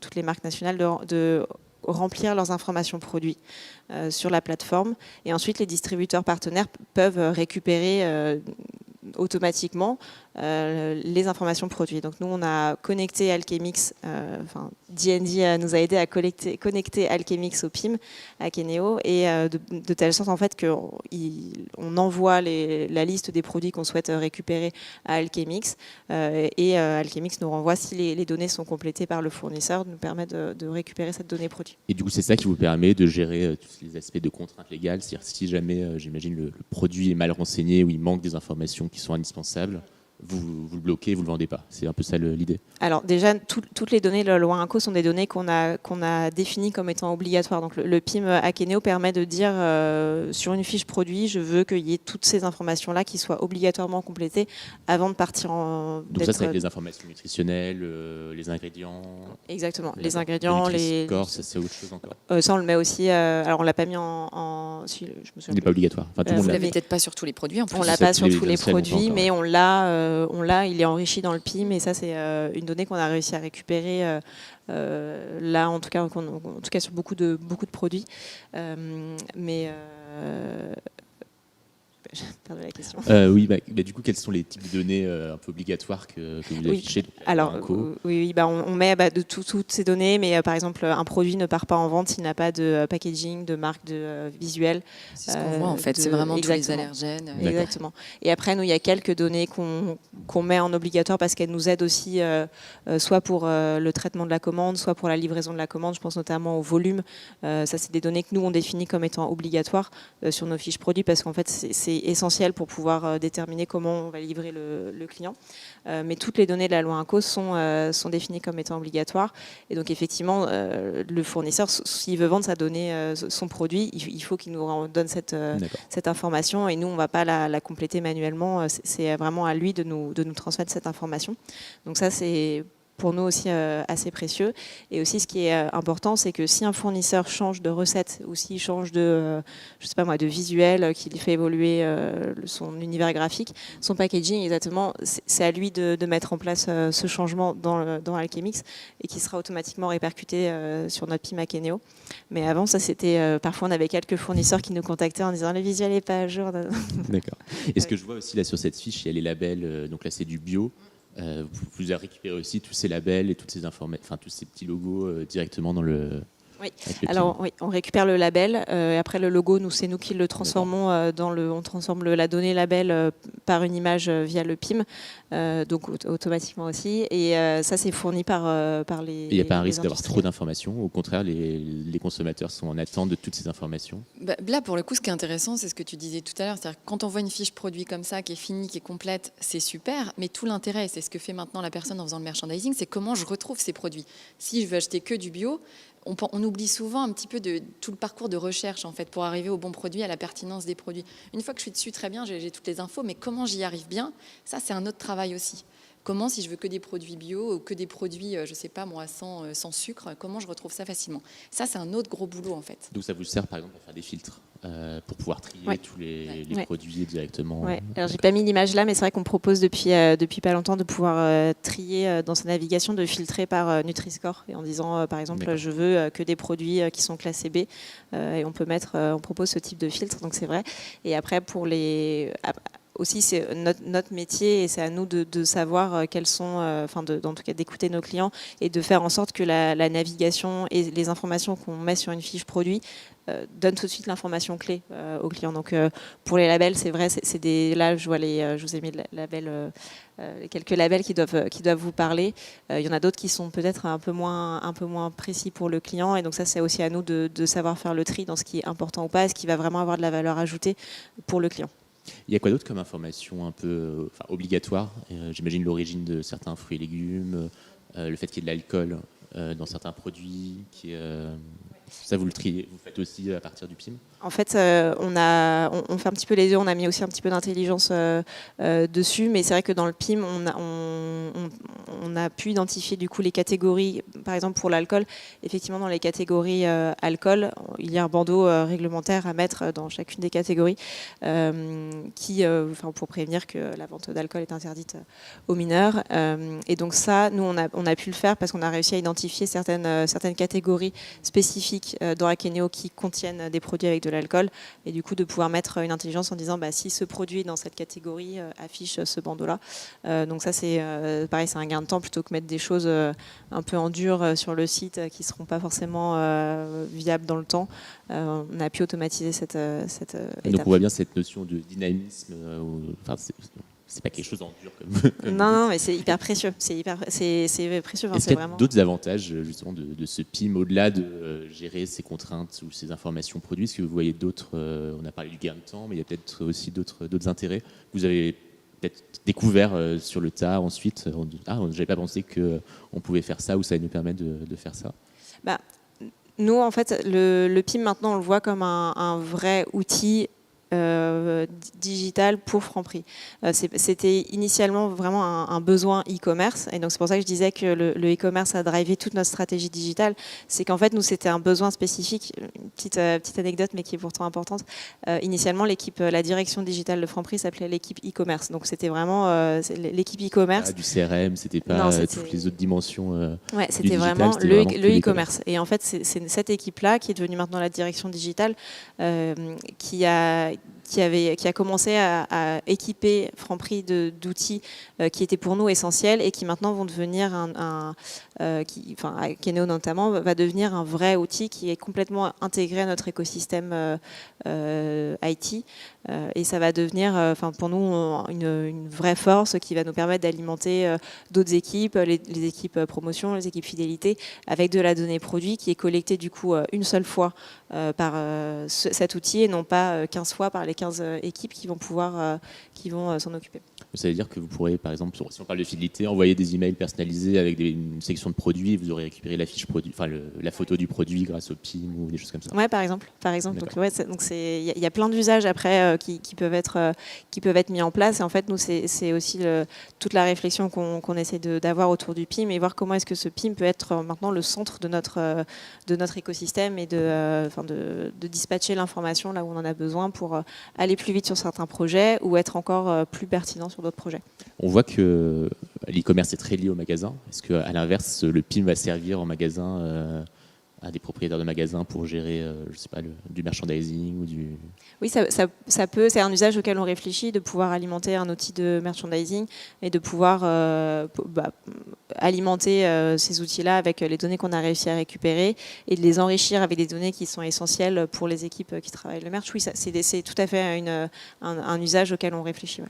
toutes les marques nationales de remplir leurs informations produits sur la plateforme et ensuite les distributeurs partenaires peuvent récupérer automatiquement les informations produits. Donc nous on a connecté Alchemix, D&D nous a aidé à connecter Alchemix au PIM, à Keneo, et de telle sorte en fait qu'on envoie la liste des produits qu'on souhaite récupérer à Alchemix et Alchemix nous renvoie si les données sont complétées par le fournisseur, nous permet de récupérer cette donnée produit. Et du coup c'est ça qui vous permet de gérer tous les aspects de contraintes légales, c'est-à-dire si jamais j'imagine le produit est mal renseigné ou il manque des informations qui sont indispensables, vous le bloquez, vous ne le vendez pas. C'est un peu ça l'idée. Alors déjà, toutes les données de la loi INCO sont des données qu'on a définies comme étant obligatoires. Donc le PIM Akeneo permet de dire sur une fiche produit, je veux qu'il y ait toutes ces informations-là qui soient obligatoirement complétées avant de partir en... Donc ça, c'est avec les informations nutritionnelles, les ingrédients. Exactement, les ingrédients, les corps, ça c'est autre chose encore. Ça on le met aussi. Alors on l'a pas mis si, je me souviens. Il n'est pas obligatoire. Enfin, tout le monde vous l'avez peut-être pas sur tous les produits. En plus. On l'a pas sur tous les produits, mais on l'a, il est enrichi dans le PIM et ça c'est une donnée qu'on a réussi à récupérer là en tout cas sur beaucoup de produits. J'ai perdu la question. Oui, du coup, quels sont les types de données un peu obligatoires que vous affichez? Alors, on met de toutes ces données, mais par exemple, un produit ne part pas en vente s'il n'a pas de packaging, de marque, de visuel. C'est ce qu'on voit en fait, c'est vraiment tous les allergènes. Exactement. Et après, nous, il y a quelques données qu'on met en obligatoire parce qu'elles nous aident aussi, soit pour le traitement de la commande, soit pour la livraison de la commande. Je pense notamment au volume. Ça, c'est des données que nous, on définit comme étant obligatoires sur nos fiches produits parce qu'en fait, c'est essentiel pour pouvoir déterminer comment on va livrer le client. Mais toutes les données de la loi INCO sont définies comme étant obligatoires. Et donc effectivement, le fournisseur, s'il veut vendre sa donnée, son produit, il faut qu'il nous donne cette information. Et nous, on ne va pas la compléter manuellement. C'est vraiment à lui de nous transmettre cette information. Donc ça, c'est pour nous aussi assez précieux. Et aussi, ce qui est important, c'est que si un fournisseur change de recette ou s'il change de visuel, qu'il fait évoluer son univers graphique, son packaging, exactement, c'est à lui de mettre en place ce changement dans Alchemix et qui sera automatiquement répercuté sur notre PIM Akeneo. Mais avant, ça c'était parfois on avait quelques fournisseurs qui nous contactaient en disant le visuel n'est pas à jour. D'accord. Et ce que je vois aussi là sur cette fiche, il y a les labels, donc là c'est du bio. Vous avez récupéré aussi tous ces labels et toutes ces informations, enfin tous ces petits logos directement dans le. Oui. Alors oui, on récupère le label. Après le logo, c'est nous qui le transformons on transforme la donnée label par une image via le PIM, donc automatiquement aussi. Et ça c'est fourni par les. Il n'y a pas un risque d'avoir trop d'informations. Au contraire, les consommateurs sont en attente de toutes ces informations. Là, pour le coup, ce qui est intéressant, c'est ce que tu disais tout à l'heure, c'est-à-dire quand on voit une fiche produit comme ça, qui est finie, qui est complète, c'est super. Mais tout l'intérêt, c'est ce que fait maintenant la personne en faisant le merchandising, c'est comment je retrouve ces produits. Si je veux acheter que du bio. On oublie souvent un petit peu de tout le parcours de recherche en fait pour arriver au bon produit, à la pertinence des produits. Une fois que je suis dessus, très bien, j'ai toutes les infos, mais comment j'y arrive bien, ça c'est un autre travail aussi. Comment, si je veux que des produits bio ou que des produits, je sais pas moi, sans sucre, comment je retrouve ça facilement? Ça, c'est un autre gros boulot en fait. Donc ça vous sert par exemple à faire des filtres pour pouvoir trier tous les produits directement. Ouais. Alors j'ai pas mis l'image là, mais c'est vrai qu'on propose depuis pas longtemps de pouvoir trier dans sa navigation, de filtrer par Nutri-Score et en disant par exemple je veux que des produits qui sont classés B et on propose ce type de filtre, donc c'est vrai. Et après pour aussi, c'est notre métier et c'est à nous de savoir quels sont, en tout cas d'écouter nos clients et de faire en sorte que la navigation et les informations qu'on met sur une fiche produit donnent tout de suite l'information clé aux clients. Donc pour les labels, c'est vrai, là je vois je vous ai mis quelques labels qui doivent vous parler. Il y en a d'autres qui sont peut-être un peu moins précis pour le client et donc ça c'est aussi à nous de savoir faire le tri dans ce qui est important ou pas, ce qui va vraiment avoir de la valeur ajoutée pour le client. Il y a quoi d'autre comme information un peu obligatoire? J'imagine l'origine de certains fruits et légumes, le fait qu'il y ait de l'alcool dans certains produits. Ça, vous le triez, vous faites aussi à partir du PIM? En fait, on fait un petit peu les deux. On a mis aussi un petit peu d'intelligence dessus, mais c'est vrai que dans le PIM, on a pu identifier du coup les catégories. Par exemple, pour l'alcool, effectivement, dans les catégories alcool, il y a un bandeau réglementaire à mettre dans chacune des catégories, pour prévenir que la vente d'alcool est interdite aux mineurs. Et donc ça, nous, on a pu le faire parce qu'on a réussi à identifier certaines catégories spécifiques dans Akeneo qui contiennent des produits avec de l'alcool et du coup de pouvoir mettre une intelligence en disant si ce produit est dans cette catégorie affiche ce bandeau là, donc ça c'est pareil, c'est un gain de temps plutôt que mettre des choses un peu en dur sur le site qui seront pas forcément viables dans le temps. On a pu automatiser cette étape. Donc on voit bien cette notion de dynamisme, c'est pas quelque chose en dur comme non, mais c'est hyper précieux. C'est précieux. Est-ce qu'il y a d'autres avantages justement de ce PIM au-delà de gérer ces contraintes ou ces informations produits? Est-ce que vous voyez d'autres, on a parlé du gain de temps, mais il y a peut-être aussi d'autres intérêts que vous avez peut-être découvert sur le tas ensuite? J'avais pas pensé qu'on pouvait faire ça ou ça nous permet de faire ça. Nous, en fait, le PIM maintenant, on le voit comme un vrai outil digital pour Franprix. C'était initialement vraiment un besoin e-commerce et donc c'est pour ça que je disais que le e-commerce a drivé toute notre stratégie digitale. C'est qu'en fait nous c'était un besoin spécifique. Une petite anecdote mais qui est pourtant importante. Initialement la direction digitale de Franprix s'appelait l'équipe e-commerce. Donc c'était vraiment l'équipe e-commerce. Du CRM, c'était pas toutes les autres dimensions. Ouais, c'était vraiment le e-commerce. Et en fait c'est cette équipe-là qui est devenue maintenant la direction digitale qui a commencé à équiper Franprix d'outils qui étaient pour nous essentiels et qui maintenant vont devenir Akeneo notamment, va devenir un vrai outil qui est complètement intégré à notre écosystème IT. Et ça va devenir pour nous une vraie force qui va nous permettre d'alimenter d'autres équipes, les équipes promotion, les équipes fidélité, avec de la donnée produit qui est collectée du coup une seule fois par cet outil et non pas 15 fois par les 15 équipes qui vont s'en occuper. Ça veut dire que vous pourrez, par exemple, si on parle de fidélité, envoyer des emails personnalisés avec une section de produits et vous aurez récupéré la fiche produit, la photo du produit grâce au PIM ou des choses comme ça. Ouais, par exemple. Donc il y a plein d'usages après qui peuvent être mis en place. Et en fait, nous, c'est aussi toute la réflexion qu'on essaie d'avoir autour du PIM et voir comment est-ce que ce PIM peut être maintenant le centre de notre écosystème et de dispatcher l'information là où on en a besoin pour aller plus vite sur certains projets ou être encore plus pertinent sur d'autres projets. On voit que l'e-commerce est très lié au magasin. Est-ce qu'à l'inverse, le PIM va servir en magasin à des propriétaires de magasins pour gérer, je sais pas, du merchandising ou du... Oui, ça peut. C'est un usage auquel on réfléchit, de pouvoir alimenter un outil de merchandising et de pouvoir alimenter ces outils-là avec les données qu'on a réussi à récupérer et de les enrichir avec des données qui sont essentielles pour les équipes qui travaillent le merch. Oui, c'est tout à fait un usage auquel on réfléchit. Ouais.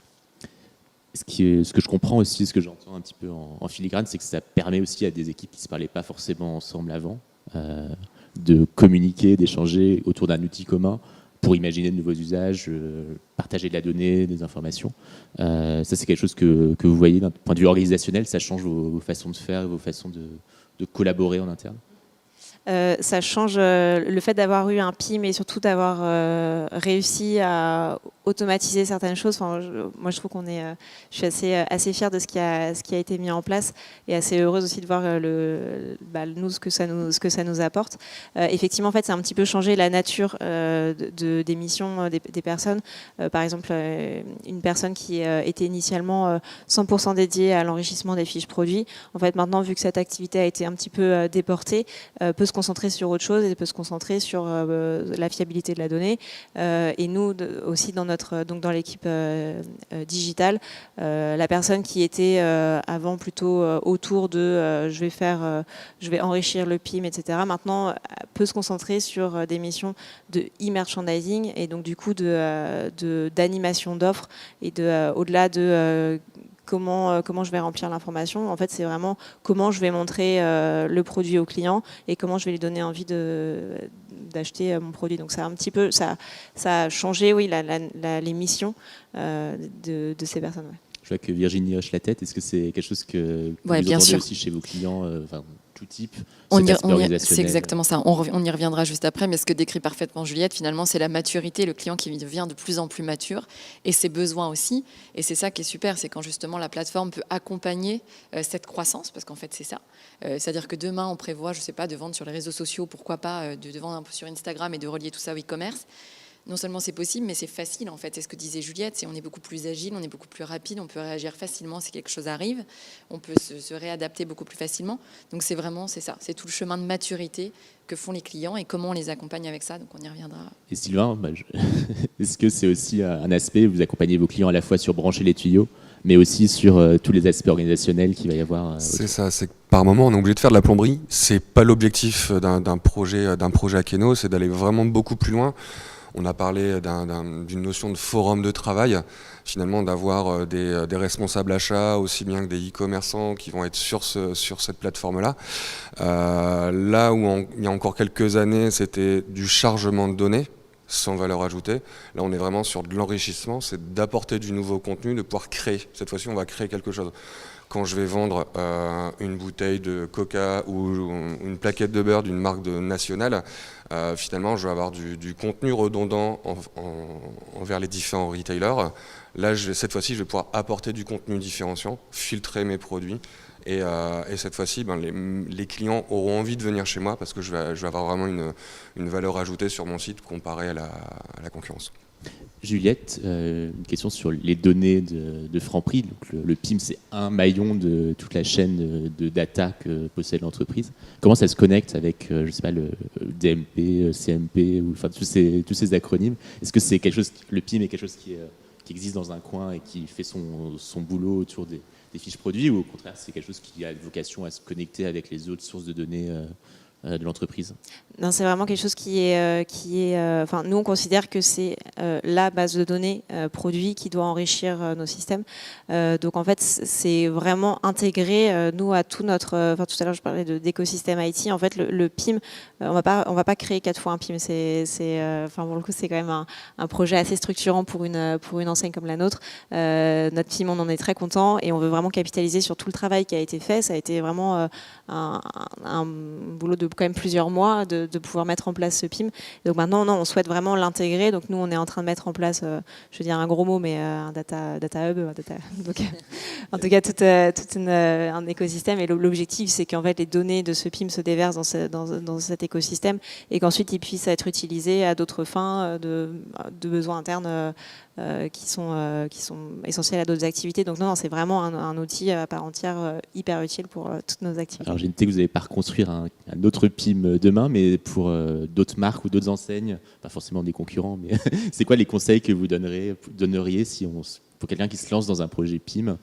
Ce que je comprends aussi, ce que j'entends un petit peu en filigrane, c'est que ça permet aussi à des équipes qui ne se parlaient pas forcément ensemble avant de communiquer, d'échanger autour d'un outil commun pour imaginer de nouveaux usages, partager de la donnée, des informations. Ça, c'est quelque chose que vous voyez d'un point de vue organisationnel, ça change vos façons de faire, vos façons de collaborer en interne? Ça change le fait d'avoir eu un PIM et surtout d'avoir réussi à automatiser certaines choses. Enfin, moi, je trouve je suis assez fière de ce qui a été mis en place et assez heureuse aussi de voir nous ce que ça nous apporte. Effectivement, en fait, ça a un petit peu changé la nature des missions des personnes. Par exemple, une personne qui était initialement 100% dédiée à l'enrichissement des fiches produits, en fait, maintenant, vu que cette activité a été un petit peu déportée, peut se concentrer sur autre chose et peut se concentrer sur la fiabilité de la donnée. Et nous aussi dans l'équipe digitale, la personne qui était avant plutôt autour de je vais enrichir le PIM, etc. Maintenant peut se concentrer sur des missions de e-merchandising et donc du coup d'animation d'offres et au-delà de comment je vais remplir l'information. En fait, c'est vraiment comment je vais montrer le produit au client et comment je vais lui donner envie d'acheter mon produit. Donc, ça a changé, oui, les missions de ces personnes. Ouais. Je vois que Virginie hoche la tête. Est-ce que c'est quelque chose que vous bien entendez sûr. aussi chez vos clients, tout type, c'est exactement ça. On y reviendra juste après, mais ce que décrit parfaitement Juliette, finalement, c'est la maturité, le client qui devient de plus en plus mature, et ses besoins aussi. Et c'est ça qui est super, c'est quand justement la plateforme peut accompagner cette croissance, parce qu'en fait, c'est ça. C'est-à-dire que demain, on prévoit, je sais pas, de vendre sur les réseaux sociaux, pourquoi pas, de vendre un peu sur Instagram et de relier tout ça au e-commerce. Non seulement c'est possible, mais c'est facile en fait. C'est ce que disait Juliette, c'est on est beaucoup plus agile, on est beaucoup plus rapide, on peut réagir facilement si quelque chose arrive, on peut se réadapter beaucoup plus facilement. Donc c'est ça, c'est tout le chemin de maturité que font les clients et comment on les accompagne avec ça. Donc on y reviendra. Et Sylvain, est-ce que c'est aussi un aspect, vous accompagnez vos clients à la fois sur brancher les tuyaux, mais aussi sur tous les aspects organisationnels qu'il va y avoir C'est ça, c'est que par moment on est obligé de faire de la plomberie. C'est pas l'objectif d'un projet Akeno, c'est d'aller vraiment beaucoup plus loin. On a parlé d'une notion de forum de travail, finalement d'avoir des responsables achats aussi bien que des e-commerçants qui vont être sur cette plateforme-là. Là où il y a encore quelques années, c'était du chargement de données sans valeur ajoutée. Là, on est vraiment sur de l'enrichissement, c'est d'apporter du nouveau contenu, de pouvoir créer. Cette fois-ci, on va créer quelque chose. Quand je vais vendre une bouteille de Coca ou une plaquette de beurre d'une marque nationale, finalement, je vais avoir du contenu redondant envers les différents retailers. Là, cette fois-ci, je vais pouvoir apporter du contenu différenciant, filtrer mes produits. Et cette fois-ci, les clients auront envie de venir chez moi parce que je vais avoir vraiment une valeur ajoutée sur mon site comparée à la concurrence. Juliette, une question sur les données de Franprix. Donc le PIM, c'est un maillon de toute la chaîne de data que possède l'entreprise. Comment ça se connecte avec, je sais pas, le DMP, CMP, ou enfin tous ces acronymes? Est-ce que c'est quelque chose, le PIM est quelque chose qui existe dans un coin et qui fait son boulot autour des fiches produits, ou au contraire, c'est quelque chose qui a vocation à se connecter avec les autres sources de données de l'entreprise? Non, c'est vraiment quelque chose enfin, nous on considère que c'est la base de données produit qui doit enrichir nos systèmes. Donc en fait, c'est vraiment intégré nous à tout notre. Enfin, tout à l'heure je parlais d'écosystème IT. En fait, le PIM, on va pas créer 4 fois un PIM. Enfin pour le coup, c'est quand même un projet assez structurant pour une enseigne comme la nôtre. Notre PIM, on en est très content et on veut vraiment capitaliser sur tout le travail qui a été fait. Ça a été vraiment un boulot de quand même plusieurs mois de pouvoir mettre en place ce PIM. Donc maintenant, on souhaite vraiment l'intégrer. Donc nous, on est en train de mettre en place, je veux dire un gros mot, mais un data hub. Donc, en tout cas, tout un écosystème. Et l'objectif, c'est qu'en fait, les données de ce PIM se déversent dans cet écosystème et qu'ensuite, ils puissent être utilisés à d'autres fins de besoins internes qui sont essentiels à d'autres activités. Donc non, c'est vraiment un outil à part entière hyper utile pour toutes nos activités. Alors j'ai noté que vous n'allez pas reconstruire un autre PIM demain, mais pour d'autres marques ou d'autres enseignes, pas forcément des concurrents, mais c'est quoi les conseils que vous donneriez pour quelqu'un qui se lance dans un projet PIM?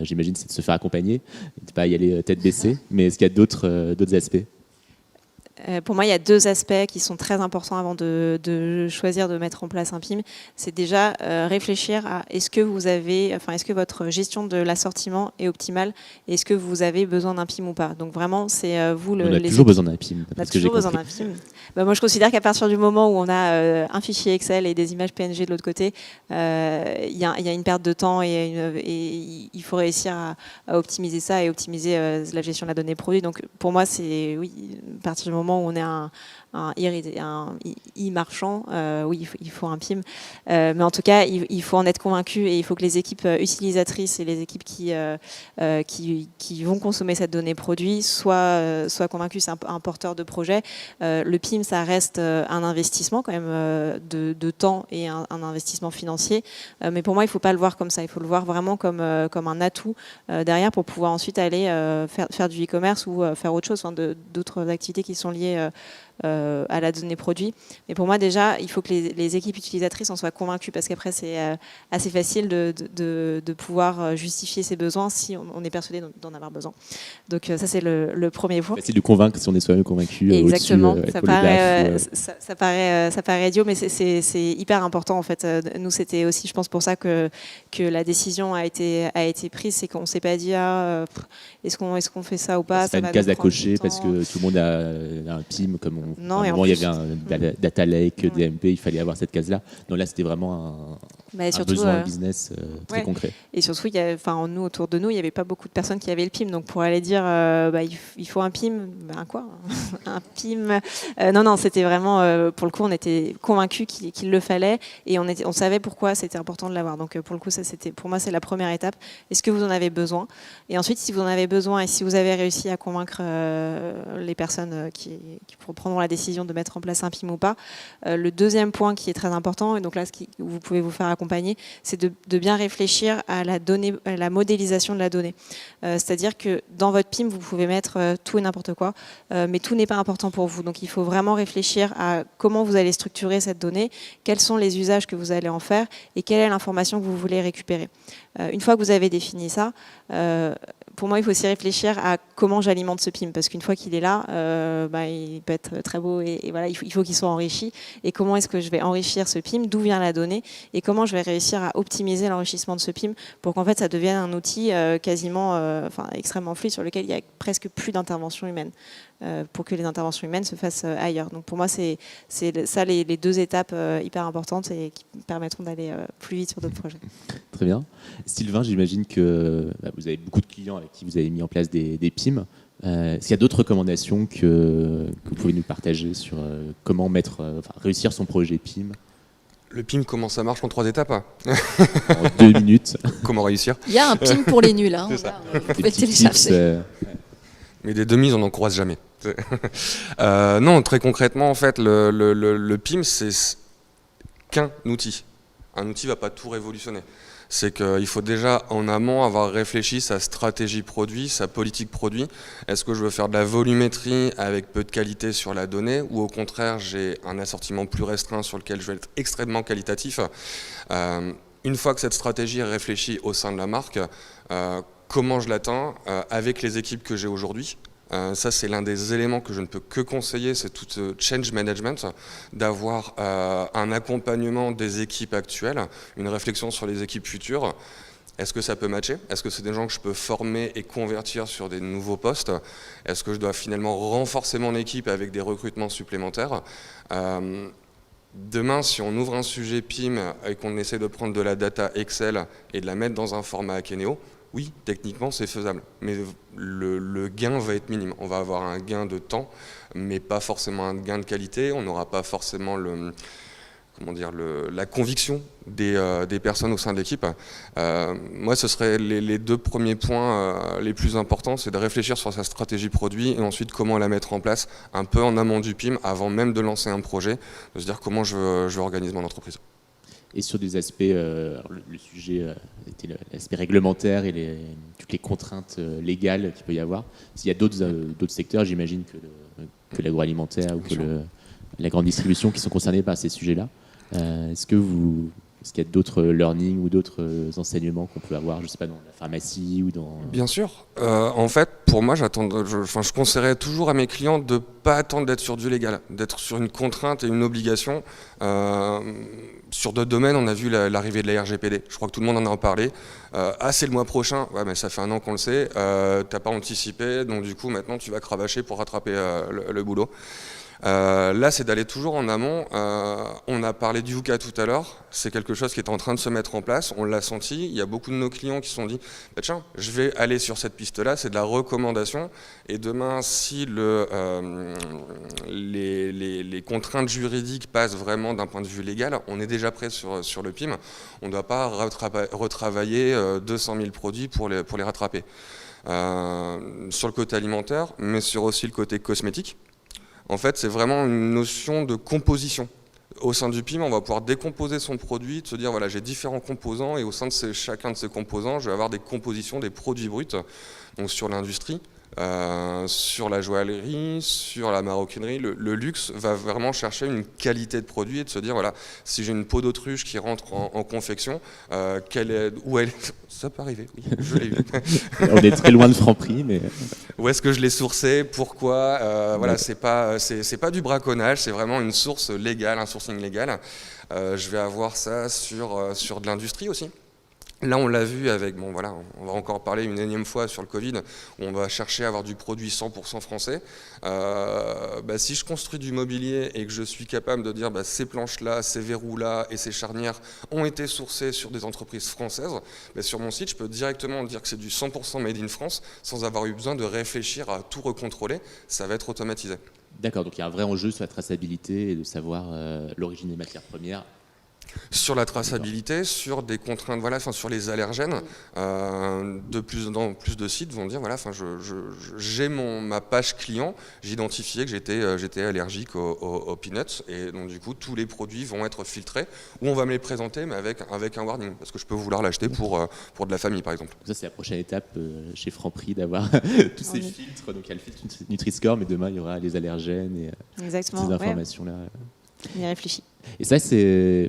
J'imagine c'est de se faire accompagner, de ne pas y aller tête baissée, mais est-ce qu'il y a d'autres aspects? Pour moi, il y a 2 aspects qui sont très importants avant de choisir de mettre en place un PIM. C'est déjà réfléchir à est-ce que votre gestion de l'assortiment est optimale et est-ce que vous avez besoin d'un PIM ou pas. Donc vraiment, c'est vous On a toujours besoin d'un PIM. On a toujours besoin d'un PIM. Moi, je considère qu'à partir du moment où on a un fichier Excel et des images PNG de l'autre côté, il y a une perte de temps et il faut réussir à optimiser ça et optimiser la gestion de la donnée produit. Donc pour moi, c'est à partir du moment moment où on est un e-marchand, oui, il faut un PIM. Mais en tout cas, il faut en être convaincu et il faut que les équipes utilisatrices et les équipes qui vont consommer cette donnée produit soient convaincus. C'est un porteur de projet. Le PIM, ça reste un investissement quand même de temps et un investissement financier. Mais pour moi, il ne faut pas le voir comme ça. Il faut le voir vraiment comme un atout derrière pour pouvoir ensuite aller faire du e-commerce ou faire autre chose, d'autres activités qui sont liées à la donnée produit. Mais pour moi, déjà, il faut que les équipes utilisatrices en soient convaincues parce qu'après, c'est assez facile de pouvoir justifier ses besoins si on est persuadé d'en avoir besoin. Donc ça, c'est le premier point. C'est de convaincre si on est soi-même convaincu. Exactement. Ça paraît idiot, mais c'est hyper important en fait. Nous, c'était aussi, je pense, pour ça que la décision a été prise, c'est qu'on ne s'est pas dit est-ce qu'on fait ça ou pas. C'est pas une case à cocher parce que tout le monde a un PIM comme non, il y avait un data lake, DMP, il fallait avoir cette case-là. Donc là, c'était vraiment un besoin business très concret. Et surtout, nous, autour de nous, il n'y avait pas beaucoup de personnes qui avaient le PIM. Donc pour aller dire, il faut un PIM, quoi un PIM Non, c'était vraiment, pour le coup, on était convaincus qu'il le fallait et on savait pourquoi c'était important de l'avoir. Donc pour le coup, pour moi, c'est la première étape. Est-ce que vous en avez besoin? Et ensuite, si vous en avez besoin et si vous avez réussi à convaincre les personnes qui prendront la décision de mettre en place un PIM ou pas, le deuxième point qui est très important, et donc là, où vous pouvez vous faire accompagner, c'est de bien réfléchir à la modélisation de la donnée. C'est-à-dire que dans votre PIM, vous pouvez mettre tout et n'importe quoi, mais tout n'est pas important pour vous. Donc il faut vraiment réfléchir à comment vous allez structurer cette donnée, quels sont les usages que vous allez en faire et quelle est l'information que vous voulez récupérer. Une fois que vous avez défini ça, pour moi, il faut aussi réfléchir à comment j'alimente ce PIM, parce qu'une fois qu'il est là, il peut être très beau et voilà, il faut qu'il soit enrichi. Et comment est-ce que je vais enrichir ce PIM? D'où vient la donnée? Et comment je vais réussir à optimiser l'enrichissement de ce PIM pour qu'en fait, ça devienne un outil extrêmement fluide sur lequel il y a presque plus d'intervention humaine, pour que les interventions humaines se fassent ailleurs. Donc pour moi, c'est ça les deux étapes hyper importantes et qui permettront d'aller plus vite sur d'autres projets. Très bien. Sylvain, j'imagine que vous avez beaucoup de clients avec qui vous avez mis en place des PIM. Est-ce qu'il y a d'autres recommandations que vous pouvez nous partager sur comment réussir son projet PIM? Le PIM, comment ça marche en 3 étapes? En 2 minutes. Comment réussir? Il y a un PIM pour les nuls. Hein, vous pouvez télécharger. Mais des demi, on n'en croise jamais. Non, très concrètement, en fait, le PIM, c'est qu'un outil. Un outil ne va pas tout révolutionner. C'est qu'il faut déjà en amont avoir réfléchi sa stratégie produit, sa politique produit. Est-ce que je veux faire de la volumétrie avec peu de qualité sur la donnée ou au contraire j'ai un assortiment plus restreint sur lequel je vais être extrêmement qualitatif? Une fois que cette stratégie est réfléchie au sein de la marque, comment je l'atteins avec les équipes que j'ai aujourd'hui? Ça, c'est l'un des éléments que je ne peux que conseiller, c'est tout change management, d'avoir un accompagnement des équipes actuelles, une réflexion sur les équipes futures. Est-ce que ça peut matcher? Est-ce que c'est des gens que je peux former et convertir sur des nouveaux postes? Est-ce que je dois finalement renforcer mon équipe avec des recrutements supplémentaires? Demain, si on ouvre un sujet PIM et qu'on essaie de prendre de la data Excel et de la mettre dans un format Akeneo, oui, techniquement, c'est faisable, mais le gain va être minime. On va avoir un gain de temps, mais pas forcément un gain de qualité. On n'aura pas forcément la conviction des personnes au sein de l'équipe. Moi, ce serait les 2 premiers points les plus importants, c'est de réfléchir sur sa stratégie produit et ensuite comment la mettre en place un peu en amont du PIM, avant même de lancer un projet, de se dire comment je veux organiser mon entreprise. Et sur des aspects, le sujet était l'aspect réglementaire et toutes les contraintes légales qu'il peut y avoir. S'il y a d'autres secteurs, j'imagine que l'agroalimentaire ou que la grande distribution qui sont concernés par ces sujets-là. Est-ce qu'il y a d'autres learnings ou d'autres enseignements qu'on peut avoir, je ne sais pas, dans la pharmacie ou dans... Bien sûr. En fait, pour moi, je conseillerais toujours à mes clients de ne pas attendre d'être sur du légal, d'être sur une contrainte et une obligation. Sur d'autres domaines, on a vu l'arrivée de la RGPD. Je crois que tout le monde en a parlé. C'est le mois prochain. Ouais, mais ça fait 1 an qu'on le sait. Tu n'as pas anticipé, donc du coup, maintenant, tu vas cravacher pour rattraper le boulot. Là, c'est d'aller toujours en amont. On a parlé du VUCA tout à l'heure. C'est quelque chose qui est en train de se mettre en place. On l'a senti. Il y a beaucoup de nos clients qui se sont dit bah, tiens, je vais aller sur cette piste-là. C'est de la recommandation. Et demain, si les contraintes juridiques passent vraiment d'un point de vue légal, on est déjà prêt sur le PIM. On ne doit pas retravailler 200 000 produits pour les rattraper. Sur le côté alimentaire, mais sur aussi le côté cosmétique. En fait, c'est vraiment une notion de composition. Au sein du PIM, on va pouvoir décomposer son produit, de se dire, voilà, j'ai différents composants, et au sein de chacun de ces composants, je vais avoir des compositions, des produits bruts. Donc sur l'industrie, sur la joaillerie, sur la maroquinerie, le luxe va vraiment chercher une qualité de produit et de se dire, voilà, si j'ai une peau d'autruche qui rentre en confection, où elle est... Ça peut arriver, oui, je l'ai eu. On est très loin de Franprix, mais... Où est-ce que je l'ai sourcé? Pourquoi? Voilà, c'est pas du braconnage, c'est vraiment une source légale, un sourcing légal. Je vais avoir ça sur de l'industrie aussi. Là, on l'a vu avec, bon voilà, on va encore parler une énième fois sur le Covid, où on va chercher à avoir du produit 100% français. Si je construis du mobilier et que je suis capable de dire ces planches-là, ces verrous-là et ces charnières ont été sourcées sur des entreprises françaises, sur mon site, je peux directement dire que c'est du 100% made in France, sans avoir eu besoin de réfléchir à tout recontrôler. Ça va être automatisé. D'accord, donc il y a un vrai enjeu sur la traçabilité et de savoir l'origine des matières premières. Sur la traçabilité, sur des contraintes, voilà, sur les allergènes, de plus en plus de sites vont dire, voilà, j'ai ma page client, j'ai identifié que j'étais allergique aux peanuts, et donc du coup tous les produits vont être filtrés, ou on va me les présenter, mais avec un warning, parce que je peux vouloir l'acheter pour de la famille par exemple. Ça c'est la prochaine étape chez Franprix, d'avoir tous ces filtres. Donc il y a le filtre Nutri-Score, mais demain il y aura les allergènes et ces informations-là. On y réfléchit. Et ça, c'est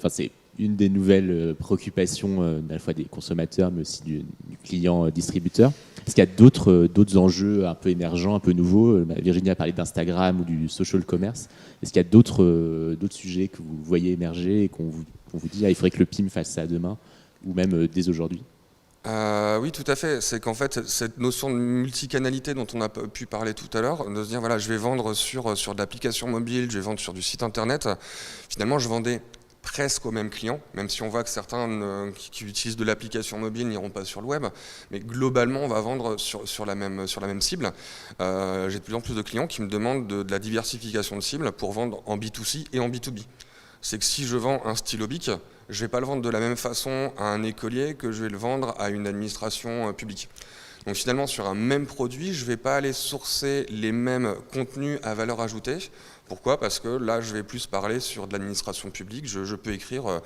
une des nouvelles préoccupations à la fois des consommateurs, mais aussi du client distributeur. Est-ce qu'il y a d'autres enjeux un peu émergents, un peu nouveaux? Virginie a parlé d'Instagram ou du social commerce. Est-ce qu'il y a d'autres sujets que vous voyez émerger et qu'on vous dit il faudrait que le PIM fasse ça demain, ou même dès aujourd'hui? Oui, tout à fait. C'est qu'en fait, cette notion de multicanalité dont on a pu parler tout à l'heure, de se dire, voilà, je vais vendre sur de l'application mobile, je vais vendre sur du site internet. Finalement, je vendais presque aux mêmes clients, même si on voit que certains qui utilisent de l'application mobile n'iront pas sur le web. Mais globalement, on va vendre sur la même cible. J'ai de plus en plus de clients qui me demandent de la diversification de cibles pour vendre en B2C et en B2B. C'est que si je vends un stylo bic, je ne vais pas le vendre de la même façon à un écolier que je vais le vendre à une administration publique. Donc finalement, sur un même produit, je ne vais pas aller sourcer les mêmes contenus à valeur ajoutée. Pourquoi? Parce que là, je vais plus parler sur de l'administration publique. Je peux écrire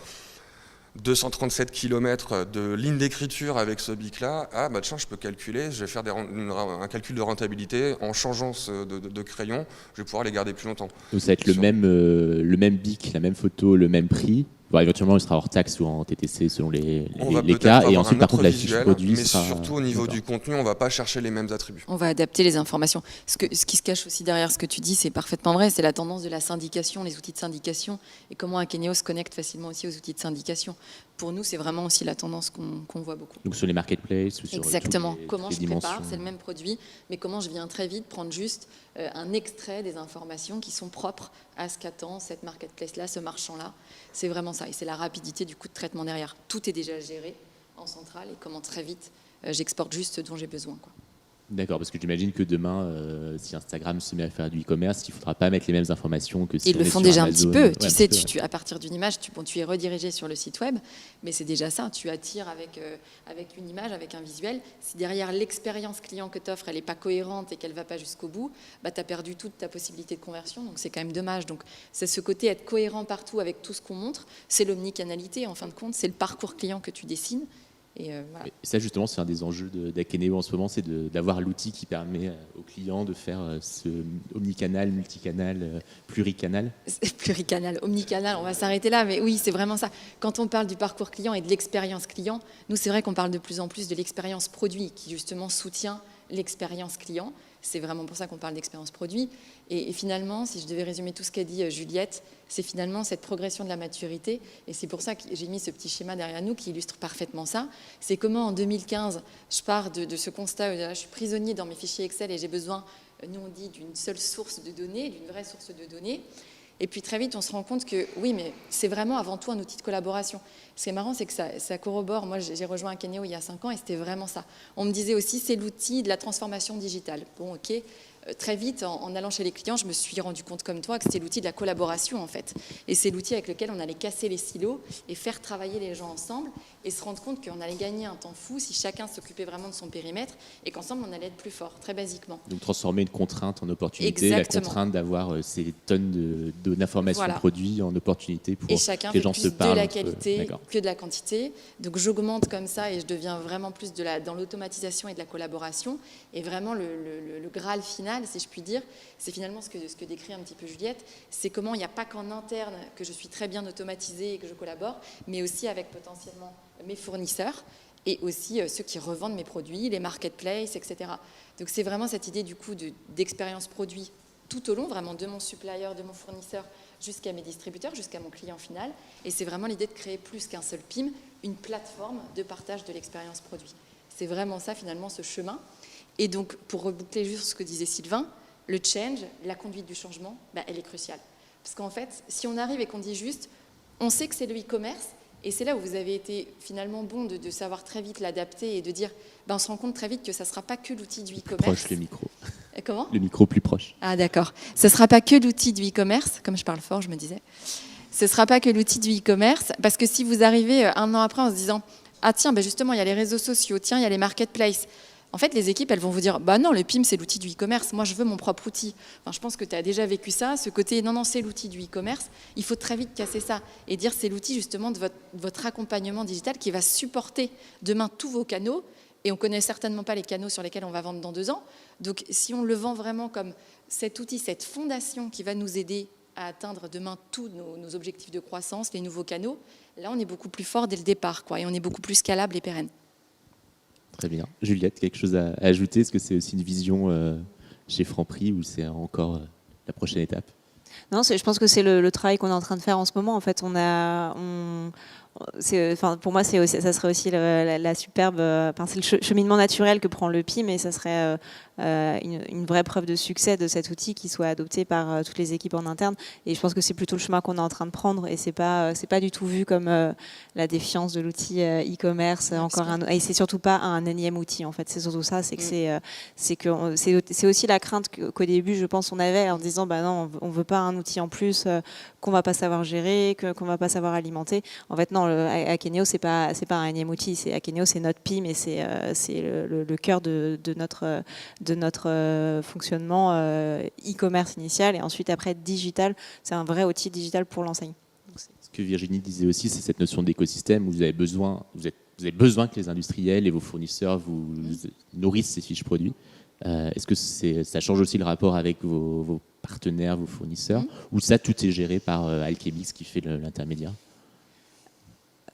237 km de ligne d'écriture avec ce bic-là. Ah, bah tiens, je peux calculer, je vais faire un calcul de rentabilité. En changeant de crayon, je vais pouvoir les garder plus longtemps. Donc ça va être le même bic, la même photo, le même prix. Bon, éventuellement, il sera hors taxe ou en TTC selon les cas. Et ensuite, par contre, la fiche produit mais sera... surtout au niveau du contenu, on ne va pas chercher les mêmes attributs. On va adapter les informations. Ce qui se cache aussi derrière ce que tu dis, c'est parfaitement vrai. C'est la tendance de la syndication, les outils de syndication, et comment Akeneo se connecte facilement aussi aux outils de syndication. Pour nous, c'est vraiment aussi la tendance qu'on voit beaucoup. Donc sur les marketplaces ou sur exactement. Comment les je dimensions. prépare, c'est le même produit, mais comment je viens très vite prendre juste un extrait des informations qui sont propres à ce qu'attend cette marketplace-là, ce marchand-là. C'est vraiment ça. Et c'est la rapidité du coût de traitement derrière. Tout est déjà géré en centrale et comment très vite j'exporte juste ce dont j'ai besoin, quoi. D'accord, parce que j'imagine que demain, si Instagram se met à faire du e-commerce, il ne faudra pas mettre les mêmes informations que si ils on le est font sur déjà Amazon. un petit peu. Ouais, Tu sais, à partir d'une image, tu es redirigé sur le site web, mais c'est déjà ça. Tu attires avec une image, avec un visuel. Si derrière l'expérience client que tu offres, elle n'est pas cohérente et qu'elle ne va pas jusqu'au bout, tu as perdu toute ta possibilité de conversion. Donc c'est quand même dommage. Donc c'est ce côté être cohérent partout avec tout ce qu'on montre. C'est l'omnicanalité, en fin de compte. C'est le parcours client que tu dessines. Et voilà. Et ça, justement, c'est un des enjeux d'Akeneo en ce moment, c'est d'avoir l'outil qui permet aux clients de faire ce omnicanal, multicanal, pluricanal. Pluricanal, omnicanal, on va s'arrêter là, mais oui, c'est vraiment ça. Quand on parle du parcours client et de l'expérience client, nous, c'est vrai qu'on parle de plus en plus de l'expérience produit qui, justement, soutient l'expérience client. C'est vraiment pour ça qu'on parle d'expérience produit. Et finalement, si je devais résumer tout ce qu'a dit Juliette, c'est finalement cette progression de la maturité. Et c'est pour ça que j'ai mis ce petit schéma derrière nous qui illustre parfaitement ça. C'est comment, en 2015, je pars de ce constat où je suis prisonnier dans mes fichiers Excel et j'ai besoin nous on dit d'une seule source de données, d'une vraie source de données. Et puis très vite, on se rend compte que oui, mais c'est vraiment avant tout un outil de collaboration. Ce qui est marrant, c'est que ça corrobore. Moi, j'ai rejoint Akeneo il y a 5 ans et c'était vraiment ça. On me disait aussi, c'est l'outil de la transformation digitale. Bon, ok. Très vite, en allant chez les clients, je me suis rendu compte comme toi que c'était l'outil de la collaboration en fait. Et c'est l'outil avec lequel on allait casser les silos et faire travailler les gens ensemble et se rendre compte qu'on allait gagner un temps fou si chacun s'occupait vraiment de son périmètre et qu'ensemble on allait être plus fort, très basiquement. Donc transformer une contrainte en opportunité, Exactement. la contrainte d'avoir ces tonnes d'informations Voilà. produits en opportunité pour et chacun que les fait gens plus se parlent. de la entre eux. qualité D'accord. que de la quantité. Donc j'augmente comme ça et je deviens vraiment plus dans l'automatisation et de la collaboration. Et vraiment le Graal final, si je puis dire, c'est finalement ce que décrit un petit peu Juliette, c'est comment il n'y a pas qu'en interne que je suis très bien automatisée et que je collabore, mais aussi avec potentiellement mes fournisseurs et aussi ceux qui revendent mes produits, les marketplaces, etc. Donc c'est vraiment cette idée du coup d'expérience produit tout au long, vraiment de mon supplier, de mon fournisseur, jusqu'à mes distributeurs, jusqu'à mon client final. Et c'est vraiment l'idée de créer plus qu'un seul PIM, une plateforme de partage de l'expérience produit. C'est vraiment ça finalement, ce chemin. Et donc, pour reboucler juste ce que disait Sylvain, le change, la conduite du changement, elle est cruciale. Parce qu'en fait, si on arrive et qu'on dit juste, on sait que c'est le e-commerce, et c'est là où vous avez été finalement bon de savoir très vite l'adapter et de dire, on se rend compte très vite que ça ne sera pas que l'outil du e-commerce. Proche le micro. Comment ? Le micro plus proche. Ah d'accord. Ce ne sera pas que l'outil du e-commerce, comme je parle fort, je me disais. Ce ne sera pas que l'outil du e-commerce, parce que si vous arrivez un an après en se disant, ah tiens, justement, il y a les réseaux sociaux, tiens, il y a les marketplaces. En fait, les équipes, elles vont vous dire, non, le PIM, c'est l'outil du e-commerce. Moi, je veux mon propre outil. Enfin, je pense que tu as déjà vécu ça, ce côté, non, c'est l'outil du e-commerce. Il faut très vite casser ça et dire, c'est l'outil justement de votre accompagnement digital qui va supporter demain tous vos canaux. Et on ne connaît certainement pas les canaux sur lesquels on va vendre dans 2 ans. Donc, si on le vend vraiment comme cet outil, cette fondation qui va nous aider à atteindre demain tous nos objectifs de croissance, les nouveaux canaux, là, on est beaucoup plus fort dès le départ, et on est beaucoup plus scalable et pérenne. Très bien. Juliette, quelque chose à ajouter ? Est-ce que c'est aussi une vision chez Franprix ou c'est encore la prochaine étape ? Non, je pense que c'est le travail qu'on est en train de faire en ce moment. En fait, pour moi, ça serait aussi la superbe. C'est le cheminement naturel que prend le PIM, et ça serait une vraie preuve de succès de cet outil qui soit adopté par toutes les équipes en interne. Et je pense que c'est plutôt le chemin qu'on est en train de prendre, et c'est pas du tout vu comme la défiance de l'outil e-commerce. Et c'est surtout pas un énième outil. En fait, c'est surtout ça. C'est que c'est aussi la crainte qu'au début, je pense, on avait en disant, non, on veut pas un outil en plus qu'on va pas savoir gérer, qu'on va pas savoir alimenter. En fait, non. Akeneo, c'est pas un énième outil. Akeneo, c'est notre PIM, et c'est le cœur de notre fonctionnement e-commerce initial, et ensuite après digital, c'est un vrai outil digital pour l'enseigne. Ce que Virginie disait aussi, c'est cette notion d'écosystème où vous avez besoin que les industriels et vos fournisseurs vous nourrissent ces fiches produits. Est-ce que ça change aussi le rapport avec vos partenaires, vos fournisseurs, ou ça, tout est géré par Alchemix qui fait l'intermédiaire ?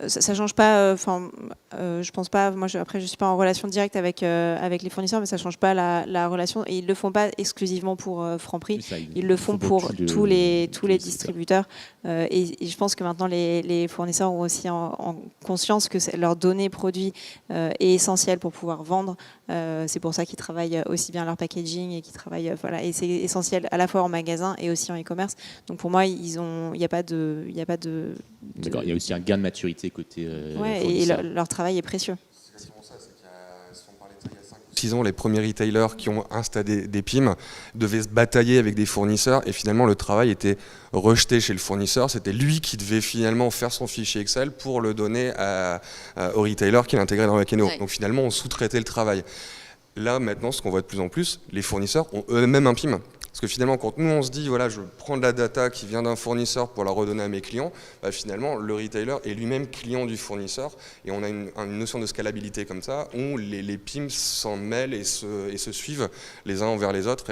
Ça change pas. Je pense pas. Moi, après, je suis pas en relation directe avec les fournisseurs, mais ça change pas la relation. Et ils le font pas exclusivement pour Franprix. Ils le font pour tous les distributeurs. Et je pense que maintenant, les fournisseurs ont aussi en conscience que leur donnée produit est essentielle pour pouvoir vendre. C'est pour ça qu'ils travaillent aussi bien leur packaging et qu'ils travaillent. Et c'est essentiel à la fois en magasin et aussi en e-commerce. Donc pour moi, il y a pas de. D'accord. Il y a aussi un gain de maturité côté et leur travail est précieux. C'est exactement ça, c'est qu'il y a, si on parlait de ça il y a 5 ou 6 ans, les premiers retailers qui ont installé des PIM devaient se batailler avec des fournisseurs, et finalement le travail était rejeté chez le fournisseur. C'était lui qui devait finalement faire son fichier Excel pour le donner au retailer qui l'intégrait dans Akeneo. Ouais. Donc finalement on sous-traitait le travail. Là maintenant, ce qu'on voit de plus en plus, les fournisseurs ont eux-mêmes un PIM. Parce que finalement, quand nous on se dit, voilà, je prends de la data qui vient d'un fournisseur pour la redonner à mes clients, finalement, le retailer est lui-même client du fournisseur, et on a une notion de scalabilité comme ça, où les PIMs s'en mêlent et se suivent les uns envers les autres.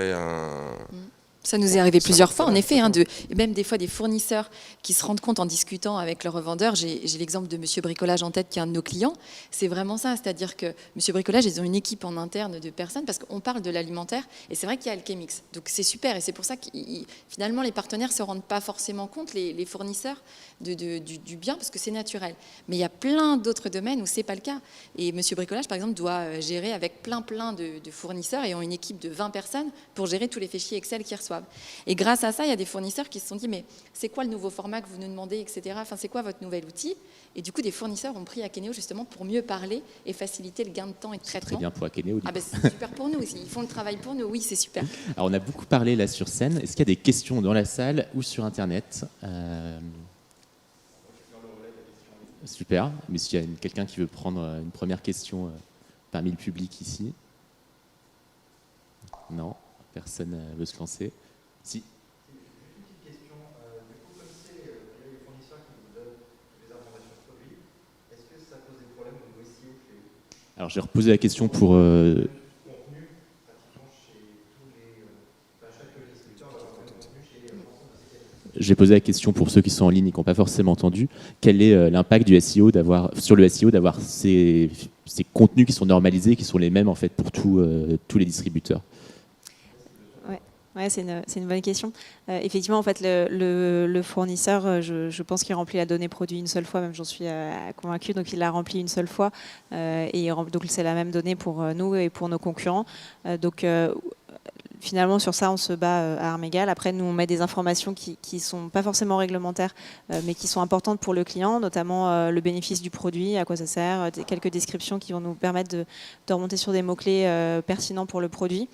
Ça nous est arrivé plusieurs fois, en effet, et même des fois des fournisseurs qui se rendent compte en discutant avec leurs revendeurs. J'ai l'exemple de Monsieur Bricolage en tête, qui est un de nos clients. C'est vraiment ça, c'est-à-dire que Monsieur Bricolage, ils ont une équipe en interne de personnes, parce qu'on parle de l'alimentaire, et c'est vrai qu'il y a Alchemix. Donc c'est super, et c'est pour ça que finalement les partenaires ne se rendent pas forcément compte, les fournisseurs, du bien, parce que c'est naturel. Mais il y a plein d'autres domaines où c'est pas le cas. Et Monsieur Bricolage, par exemple, doit gérer avec plein de fournisseurs, et ont une équipe de 20 personnes pour gérer tous les fichiers Excel qu'ils reçoivent. Et grâce à ça, il y a des fournisseurs qui se sont dit, mais c'est quoi le nouveau format que vous nous demandez, etc. Enfin, c'est quoi votre nouvel outil? Et du coup, des fournisseurs ont pris Akeneo justement pour mieux parler et faciliter le gain de temps et de traitement. Très bien pour Akeneo. Ah ben, c'est super pour nous aussi. Ils font le travail pour nous. Oui, c'est super. Alors, on a beaucoup parlé là sur scène. Est-ce qu'il y a des questions dans la salle ou sur Internet? Super. Mais s'il y a quelqu'un qui veut prendre une première question parmi le public ici? Non, personne ne veut se lancer. Si. Une petite question. Du coup, comme c'est les fournisseurs qui vous donnent toutes les informations de produits, est-ce que ça pose des problèmes au niveau SEO chez eux? Alors, j'ai reposé la question pour. Contenu, pratiquement chez tous les. Chaque distributeur va avoir le contenu chez l'ensemble de ses clients. J'ai posé la question pour ceux qui sont en ligne et qui n'ont pas forcément entendu. Quel est l'impact du SEO sur le SEO d'avoir ces contenus qui sont normalisés, qui sont les mêmes en fait pour tous les distributeurs? Ouais, c'est une bonne question. Effectivement, en fait, le fournisseur, je pense qu'il remplit la donnée produit une seule fois, même j'en suis convaincue, donc il l'a rempli une seule fois, donc c'est la même donnée pour nous et pour nos concurrents. Donc finalement, sur ça, on se bat à armes égales. Après, nous, on met des informations qui ne sont pas forcément réglementaires, mais qui sont importantes pour le client, notamment le bénéfice du produit, à quoi ça sert, quelques descriptions qui vont nous permettre de remonter sur des mots-clés pertinents pour le produit.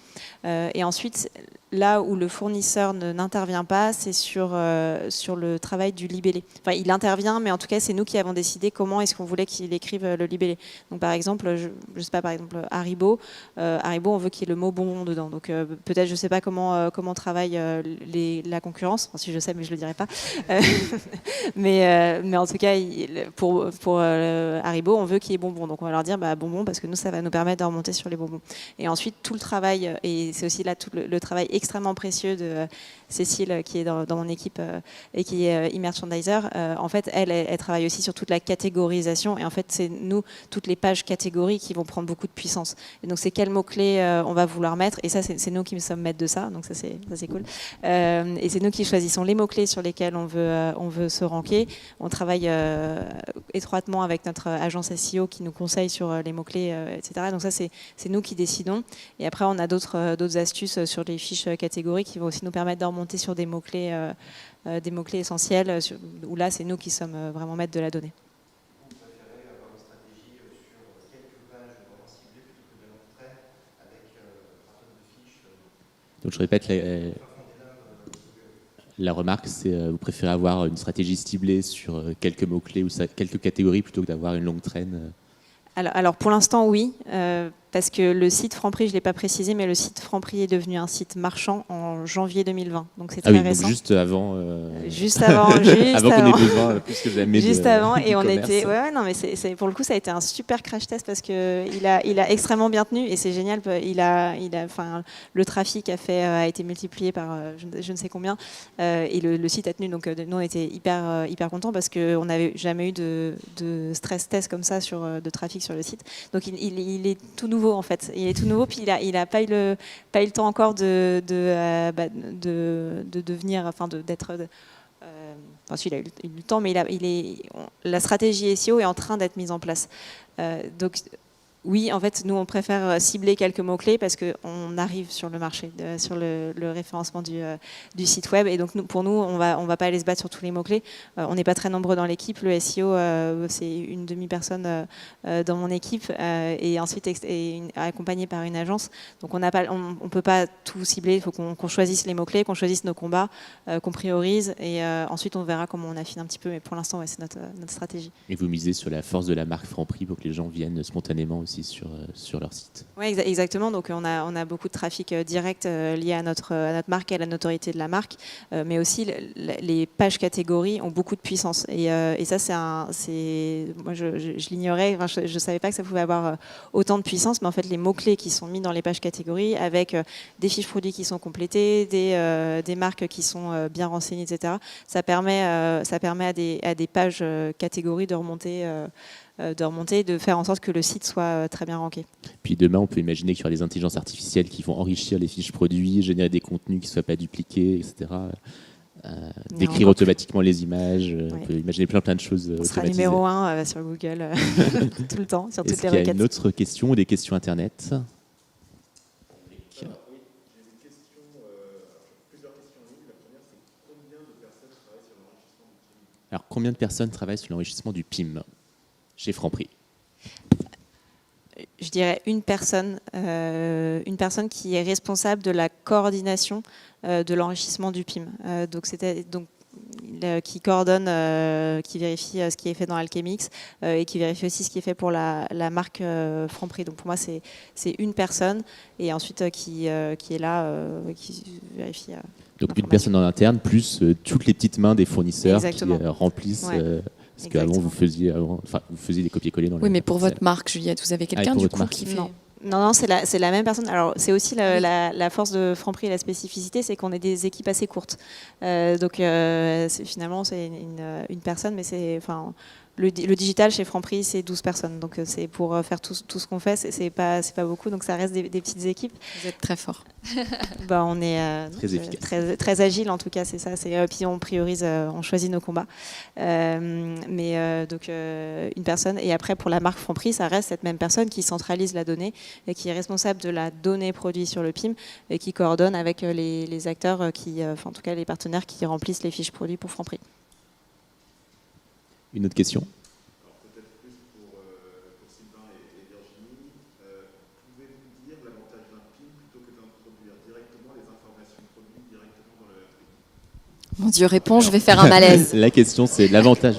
Et ensuite, là où le fournisseur n'intervient pas, c'est sur le travail du libellé. Enfin, il intervient, mais en tout cas, c'est nous qui avons décidé comment est-ce qu'on voulait qu'il écrive le libellé. Donc, par exemple, je sais pas, par exemple, Haribo, on veut qu'il y ait le mot bonbon dedans. Donc, peut-être, je sais pas comment travaille la concurrence. Enfin, si je sais, mais je le dirai pas. mais en tout cas, pour Haribo, on veut qu'il y ait bonbon. Donc, on va leur dire bonbon parce que nous, ça va nous permettre de remonter sur les bonbons. Et ensuite, tout le travail, et c'est aussi là tout le travail extrêmement précieux de Cécile qui est dans mon équipe et qui est e-merchandiser. En fait, elle travaille aussi sur toute la catégorisation et en fait, c'est nous, toutes les pages catégories qui vont prendre beaucoup de puissance. Et donc, c'est quels mots-clés on va vouloir mettre et ça, c'est nous qui sommes maîtres de ça, donc ça, c'est cool. Et c'est nous qui choisissons les mots-clés sur lesquels on veut se ranker. On travaille étroitement avec notre agence SEO qui nous conseille sur les mots-clés, etc. Donc ça, c'est nous qui décidons. Et après, on a d'autres astuces sur les fiches catégories qui vont aussi nous permettre de remonter sur des mots-clés essentiels, où là, c'est nous qui sommes vraiment maîtres de la donnée. Vous préférez avoir une stratégie sur quelques pages vraiment ciblées plutôt que de longues traînes avec un tonne de fiches Donc je répète, la remarque, c'est vous préférez avoir une stratégie ciblée sur quelques mots-clés ou quelques catégories plutôt que d'avoir une longue traîne? Alors pour l'instant, oui. Parce que le site Franprix, je ne l'ai pas précisé, mais le site Franprix est devenu un site marchand en janvier 2020. Donc c'est très récent. Donc juste avant. Avant qu'on ait besoin plus que jamais. Juste avant, et on était. Ouais, non, mais pour le coup, ça a été un super crash test parce que il a extrêmement bien tenu et c'est génial. Enfin, le trafic a été multiplié par je ne sais combien et le site a tenu. Donc nous, on était hyper contents parce qu'on n'avait jamais eu de stress test comme ça de trafic sur le site. Donc il est tout nouveau. En fait, il est tout nouveau, puis il a pas eu le temps encore de devenir, enfin d'être. Il a eu le temps, mais la stratégie SEO est en train d'être mise en place. Donc oui, en fait, nous on préfère cibler quelques mots-clés parce qu'on arrive sur le marché, sur le référencement du site web. Et donc pour nous, on va pas aller se battre sur tous les mots-clés. On n'est pas très nombreux dans l'équipe. Le SEO, c'est une demi-personne dans mon équipe et ensuite accompagné par une agence. Donc on peut pas tout cibler. Il faut qu'on choisisse les mots-clés, qu'on choisisse nos combats, qu'on priorise. Et ensuite, on verra comment on affine un petit peu. Mais pour l'instant, c'est notre stratégie. Et vous misez sur la force de la marque Franprix pour que les gens viennent spontanément aussi. aussi sur leur site. Oui, exactement. Donc on a beaucoup de trafic direct lié à notre marque et à la notoriété de la marque, mais aussi les pages catégories ont beaucoup de puissance. Et ça, moi je l'ignorais. Enfin, je savais pas que ça pouvait avoir autant de puissance, mais en fait les mots clés qui sont mis dans les pages catégories, avec des fiches produits qui sont complétées, des marques qui sont bien renseignées, etc. Ça permet à des pages catégories de remonter, de faire en sorte que le site soit très bien ranké. Puis demain, on peut imaginer qu'il y aura des intelligences artificielles qui vont enrichir les fiches produits, générer des contenus qui ne soient pas dupliqués, etc. Décrire automatiquement les images. On peut imaginer plein de choses. On sera numéro 1 sur Google tout le temps, sur toutes les requêtes. Est-ce qu'il y a une autre question ou des questions Internet ? Alors, combien de personnes travaillent sur l'enrichissement du PIM chez Franprix ? Je dirais une personne qui est responsable de la coordination de l'enrichissement du PIM. Qui coordonne, qui vérifie ce qui est fait dans Alchemix et qui vérifie aussi ce qui est fait pour la marque Franprix. Donc pour moi, c'est une personne et ensuite qui est là, qui vérifie. Donc une personne en interne plus toutes les petites mains des fournisseurs. Exactement. Qui remplissent. Parce qu'avant, vous faisiez des copier-coller dans Oui, mais pour votre marque, Juliette, vous avez quelqu'un du coup qui fait... Non, c'est la même personne. Alors, c'est aussi la force de Franprix et la spécificité, c'est qu'on est des équipes assez courtes. Finalement, c'est une personne, mais le digital chez Franprix, c'est 12 personnes. Donc, c'est pour faire tout ce qu'on fait, c'est pas beaucoup. Donc, ça reste des petites équipes. Vous êtes très fort. On est très efficace. très agile, en tout cas, c'est ça. Puis, on priorise, on choisit nos combats. Une personne. Et après, pour la marque Franprix, ça reste cette même personne qui centralise la donnée et qui est responsable de la donnée produit sur le PIM et qui coordonne avec les acteurs, en tout cas les partenaires qui remplissent les fiches produits pour Franprix. Une autre question ? Alors peut-être plus pour Sylvain et Virginie. Pouvez-vous dire l'avantage d'un PIM plutôt que d'introduire directement les informations produits directement dans le PIM ? Mon Dieu, réponds, je vais faire un malaise. La question, c'est l'avantage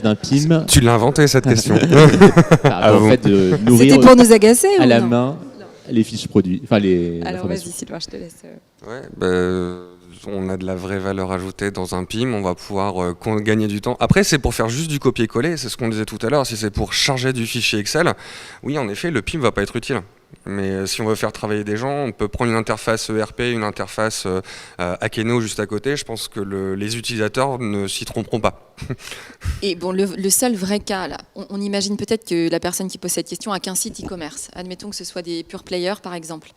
d'un PIM. Tu l'as inventé cette question. En fait, de nourrir C'était pour nous agacer à ou la non main les fiches produits. Alors vas-y Sylvain, je te laisse. On a de la vraie valeur ajoutée dans un PIM, on va pouvoir gagner du temps. Après, c'est pour faire juste du copier-coller, c'est ce qu'on disait tout à l'heure. Si c'est pour charger du fichier Excel, oui, en effet, le PIM ne va pas être utile. Mais si on veut faire travailler des gens, on peut prendre une interface ERP, une interface Akeneo juste à côté. Je pense que les utilisateurs ne s'y tromperont pas. Et bon, le seul vrai cas, là, on imagine peut-être que la personne qui pose cette question a qu'un site e-commerce. Admettons que ce soit des pure players, par exemple.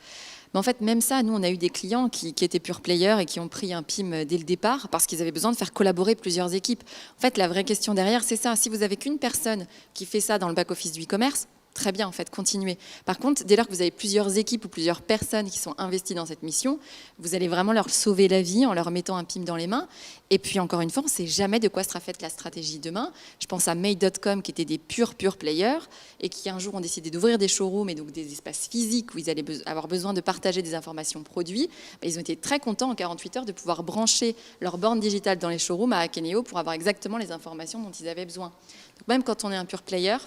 Mais en fait, même ça, nous, on a eu des clients qui étaient pure players et qui ont pris un PIM dès le départ parce qu'ils avaient besoin de faire collaborer plusieurs équipes. En fait, la vraie question derrière, c'est ça. Si vous avez qu'une personne qui fait ça dans le back-office du e-commerce, très bien, en fait, continuez. Par contre, dès lors que vous avez plusieurs équipes ou plusieurs personnes qui sont investies dans cette mission, vous allez vraiment leur sauver la vie en leur mettant un PIM dans les mains. Et puis, encore une fois, on ne sait jamais de quoi sera faite la stratégie demain. Je pense à Made.com qui étaient des pure players et qui un jour ont décidé d'ouvrir des showrooms et donc des espaces physiques où ils allaient avoir besoin de partager des informations produits. Ils ont été très contents en 48 heures de pouvoir brancher leur borne digitale dans les showrooms à Akeneo pour avoir exactement les informations dont ils avaient besoin. Donc, même quand on est un pure player,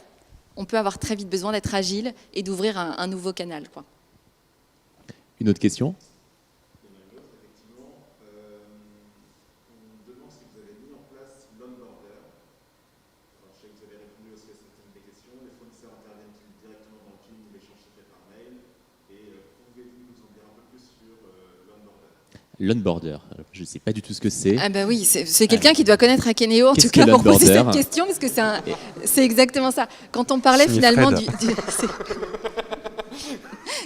on peut avoir très vite besoin d'être agile et d'ouvrir un nouveau canal, quoi. Une autre question ? Effectivement, on demande si vous avez mis en place l'onboarder. Alors, je sais que vous avez répondu à certaines des questions. Les fournisseurs interviennent directement dans le PIM ou l'échange se fait par mail. Et pouvez-vous nous en dire un peu plus sur l'onboarder ? L'onboarder, je ne sais pas du tout ce que c'est. Ah bah oui, c'est quelqu'un qui doit connaître Akeneo en tout cas pour poser cette question parce que c'est exactement ça. Quand on parlait finalement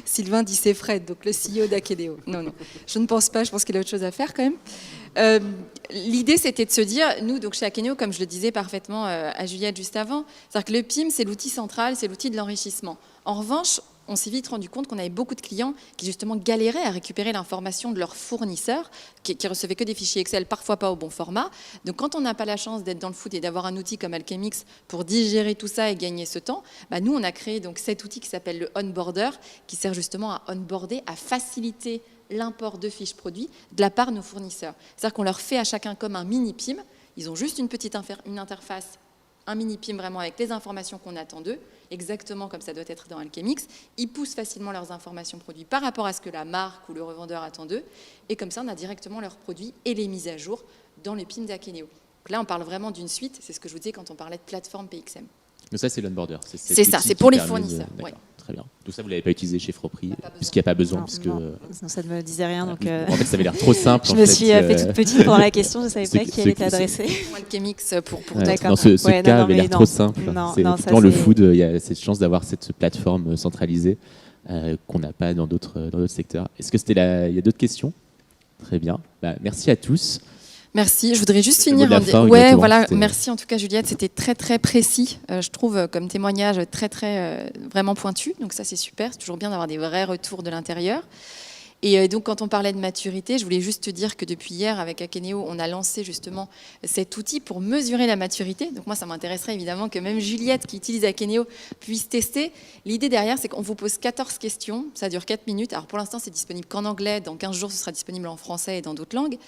Sylvain dit c'est Fred, donc le CEO d'Akeneo. Non, je ne pense pas, je pense qu'il a autre chose à faire quand même. L'idée c'était de se dire, nous donc chez Akeneo, comme je le disais parfaitement à Juliette juste avant, c'est-à-dire que le PIM c'est l'outil central, c'est l'outil de l'enrichissement. En revanche, on s'est vite rendu compte qu'on avait beaucoup de clients qui justement galéraient à récupérer l'information de leurs fournisseurs, qui recevaient que des fichiers Excel, parfois pas au bon format. Donc quand on n'a pas la chance d'être dans le foot et d'avoir un outil comme Alchemix pour digérer tout ça et gagner ce temps, nous on a créé donc cet outil qui s'appelle le onboarder, qui sert justement à onboarder, à faciliter l'import de fiches produits de la part de nos fournisseurs. C'est-à-dire qu'on leur fait à chacun comme un mini PIM, ils ont juste une petite une interface, un mini PIM vraiment avec les informations qu'on attend d'eux. exactement comme ça doit être dans Alchemix. Ils poussent facilement leurs informations produits par rapport à ce que la marque ou le revendeur attend d'eux. Et comme ça, on a directement leurs produits et les mises à jour dans le PIM d'Akeneo. Donc là, on parle vraiment d'une suite. C'est ce que je vous disais quand on parlait de plateforme PXM. Mais ça, c'est l'onboarder. C'est ça, c'est pour les fournisseurs. D'accord, Ouais. très bien. Tout ça, vous ne l'avez pas utilisé chez Franprix, Pas besoin. puisqu'il n'y a pas besoin. Non, Puisque, non, ça ne me disait rien. Donc, En fait, ça avait l'air trop simple. je en me fait, suis fait toute petite pendant la question, je ne savais pas qui elle était adressée. Alchemix pour Ouais, D'accord. non, ce Ouais, cas non, avait mais l'air non. trop simple. Non, C'est non, effectivement ça, le c'est- food, il y a cette chance d'avoir cette plateforme centralisée qu'on n'a pas dans d'autres secteurs. Est-ce que il y a d'autres questions? Très bien. Bah, merci à tous. Merci. Je voudrais juste Le mot finir. de la fin, Ouais, exactement, voilà. c'était- Merci en tout cas, Juliette. C'était très très précis. Je trouve comme témoignage très vraiment pointu. Donc ça, c'est super. C'est toujours bien d'avoir des vrais retours de l'intérieur. Et donc, quand on parlait de maturité, je voulais juste te dire que depuis hier, avec Akeneo, on a lancé justement cet outil pour mesurer la maturité. Donc moi, ça m'intéresserait évidemment que même Juliette, qui utilise Akeneo, puisse tester. L'idée derrière, c'est qu'on vous pose 14 questions. Ça dure 4 minutes. Alors pour l'instant, c'est disponible qu'en anglais. Dans 15 jours, ce sera disponible en français et dans d'autres langues.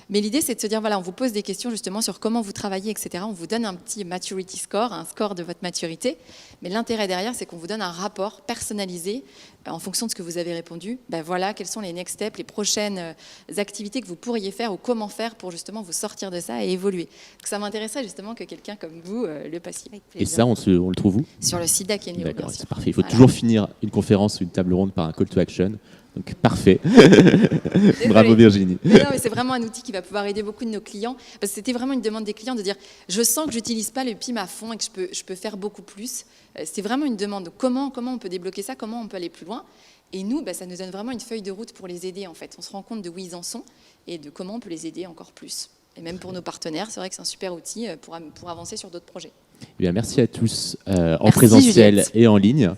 Mais l'idée, c'est de se dire, voilà, on vous pose des questions justement sur comment vous travaillez, etc. On vous donne un petit maturity score, un score de votre maturité. Mais l'intérêt derrière, c'est qu'on vous donne un rapport personnalisé en fonction de ce que vous avez répondu. Ben voilà, quels sont les next steps, les prochaines activités que vous pourriez faire ou comment faire pour justement vous sortir de ça et évoluer. Donc ça m'intéresserait justement que quelqu'un comme vous le passiez. Et ça, on le trouve où? Sur le site d'Akeneo, bien D'accord, sûr. c'est parfait. Il faut Voilà. toujours finir une conférence ou une table ronde par un call to action. Donc, parfait. Désolée. Bravo Virginie. Mais non, mais c'est vraiment un outil qui va pouvoir aider beaucoup de nos clients. Parce que c'était vraiment une demande des clients de dire je sens que je n'utilise pas le PIM à fond et que je peux faire beaucoup plus. C'est vraiment une demande. Comment on peut débloquer ça? Comment on peut aller plus loin? Et nous, ça nous donne vraiment une feuille de route pour les aider. En fait, on se rend compte de où ils en sont et de comment on peut les aider encore plus. Et même pour nos partenaires, c'est vrai que c'est un super outil pour avancer sur d'autres projets. Eh bien, merci à tous en Merci, présentiel Juliette. et en ligne.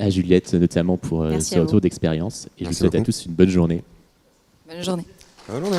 À Juliette notamment pour Merci ce à vous. retour d'expérience. Et je vous Merci souhaite à beaucoup. tous une bonne journée. Bonne journée. Bonne journée.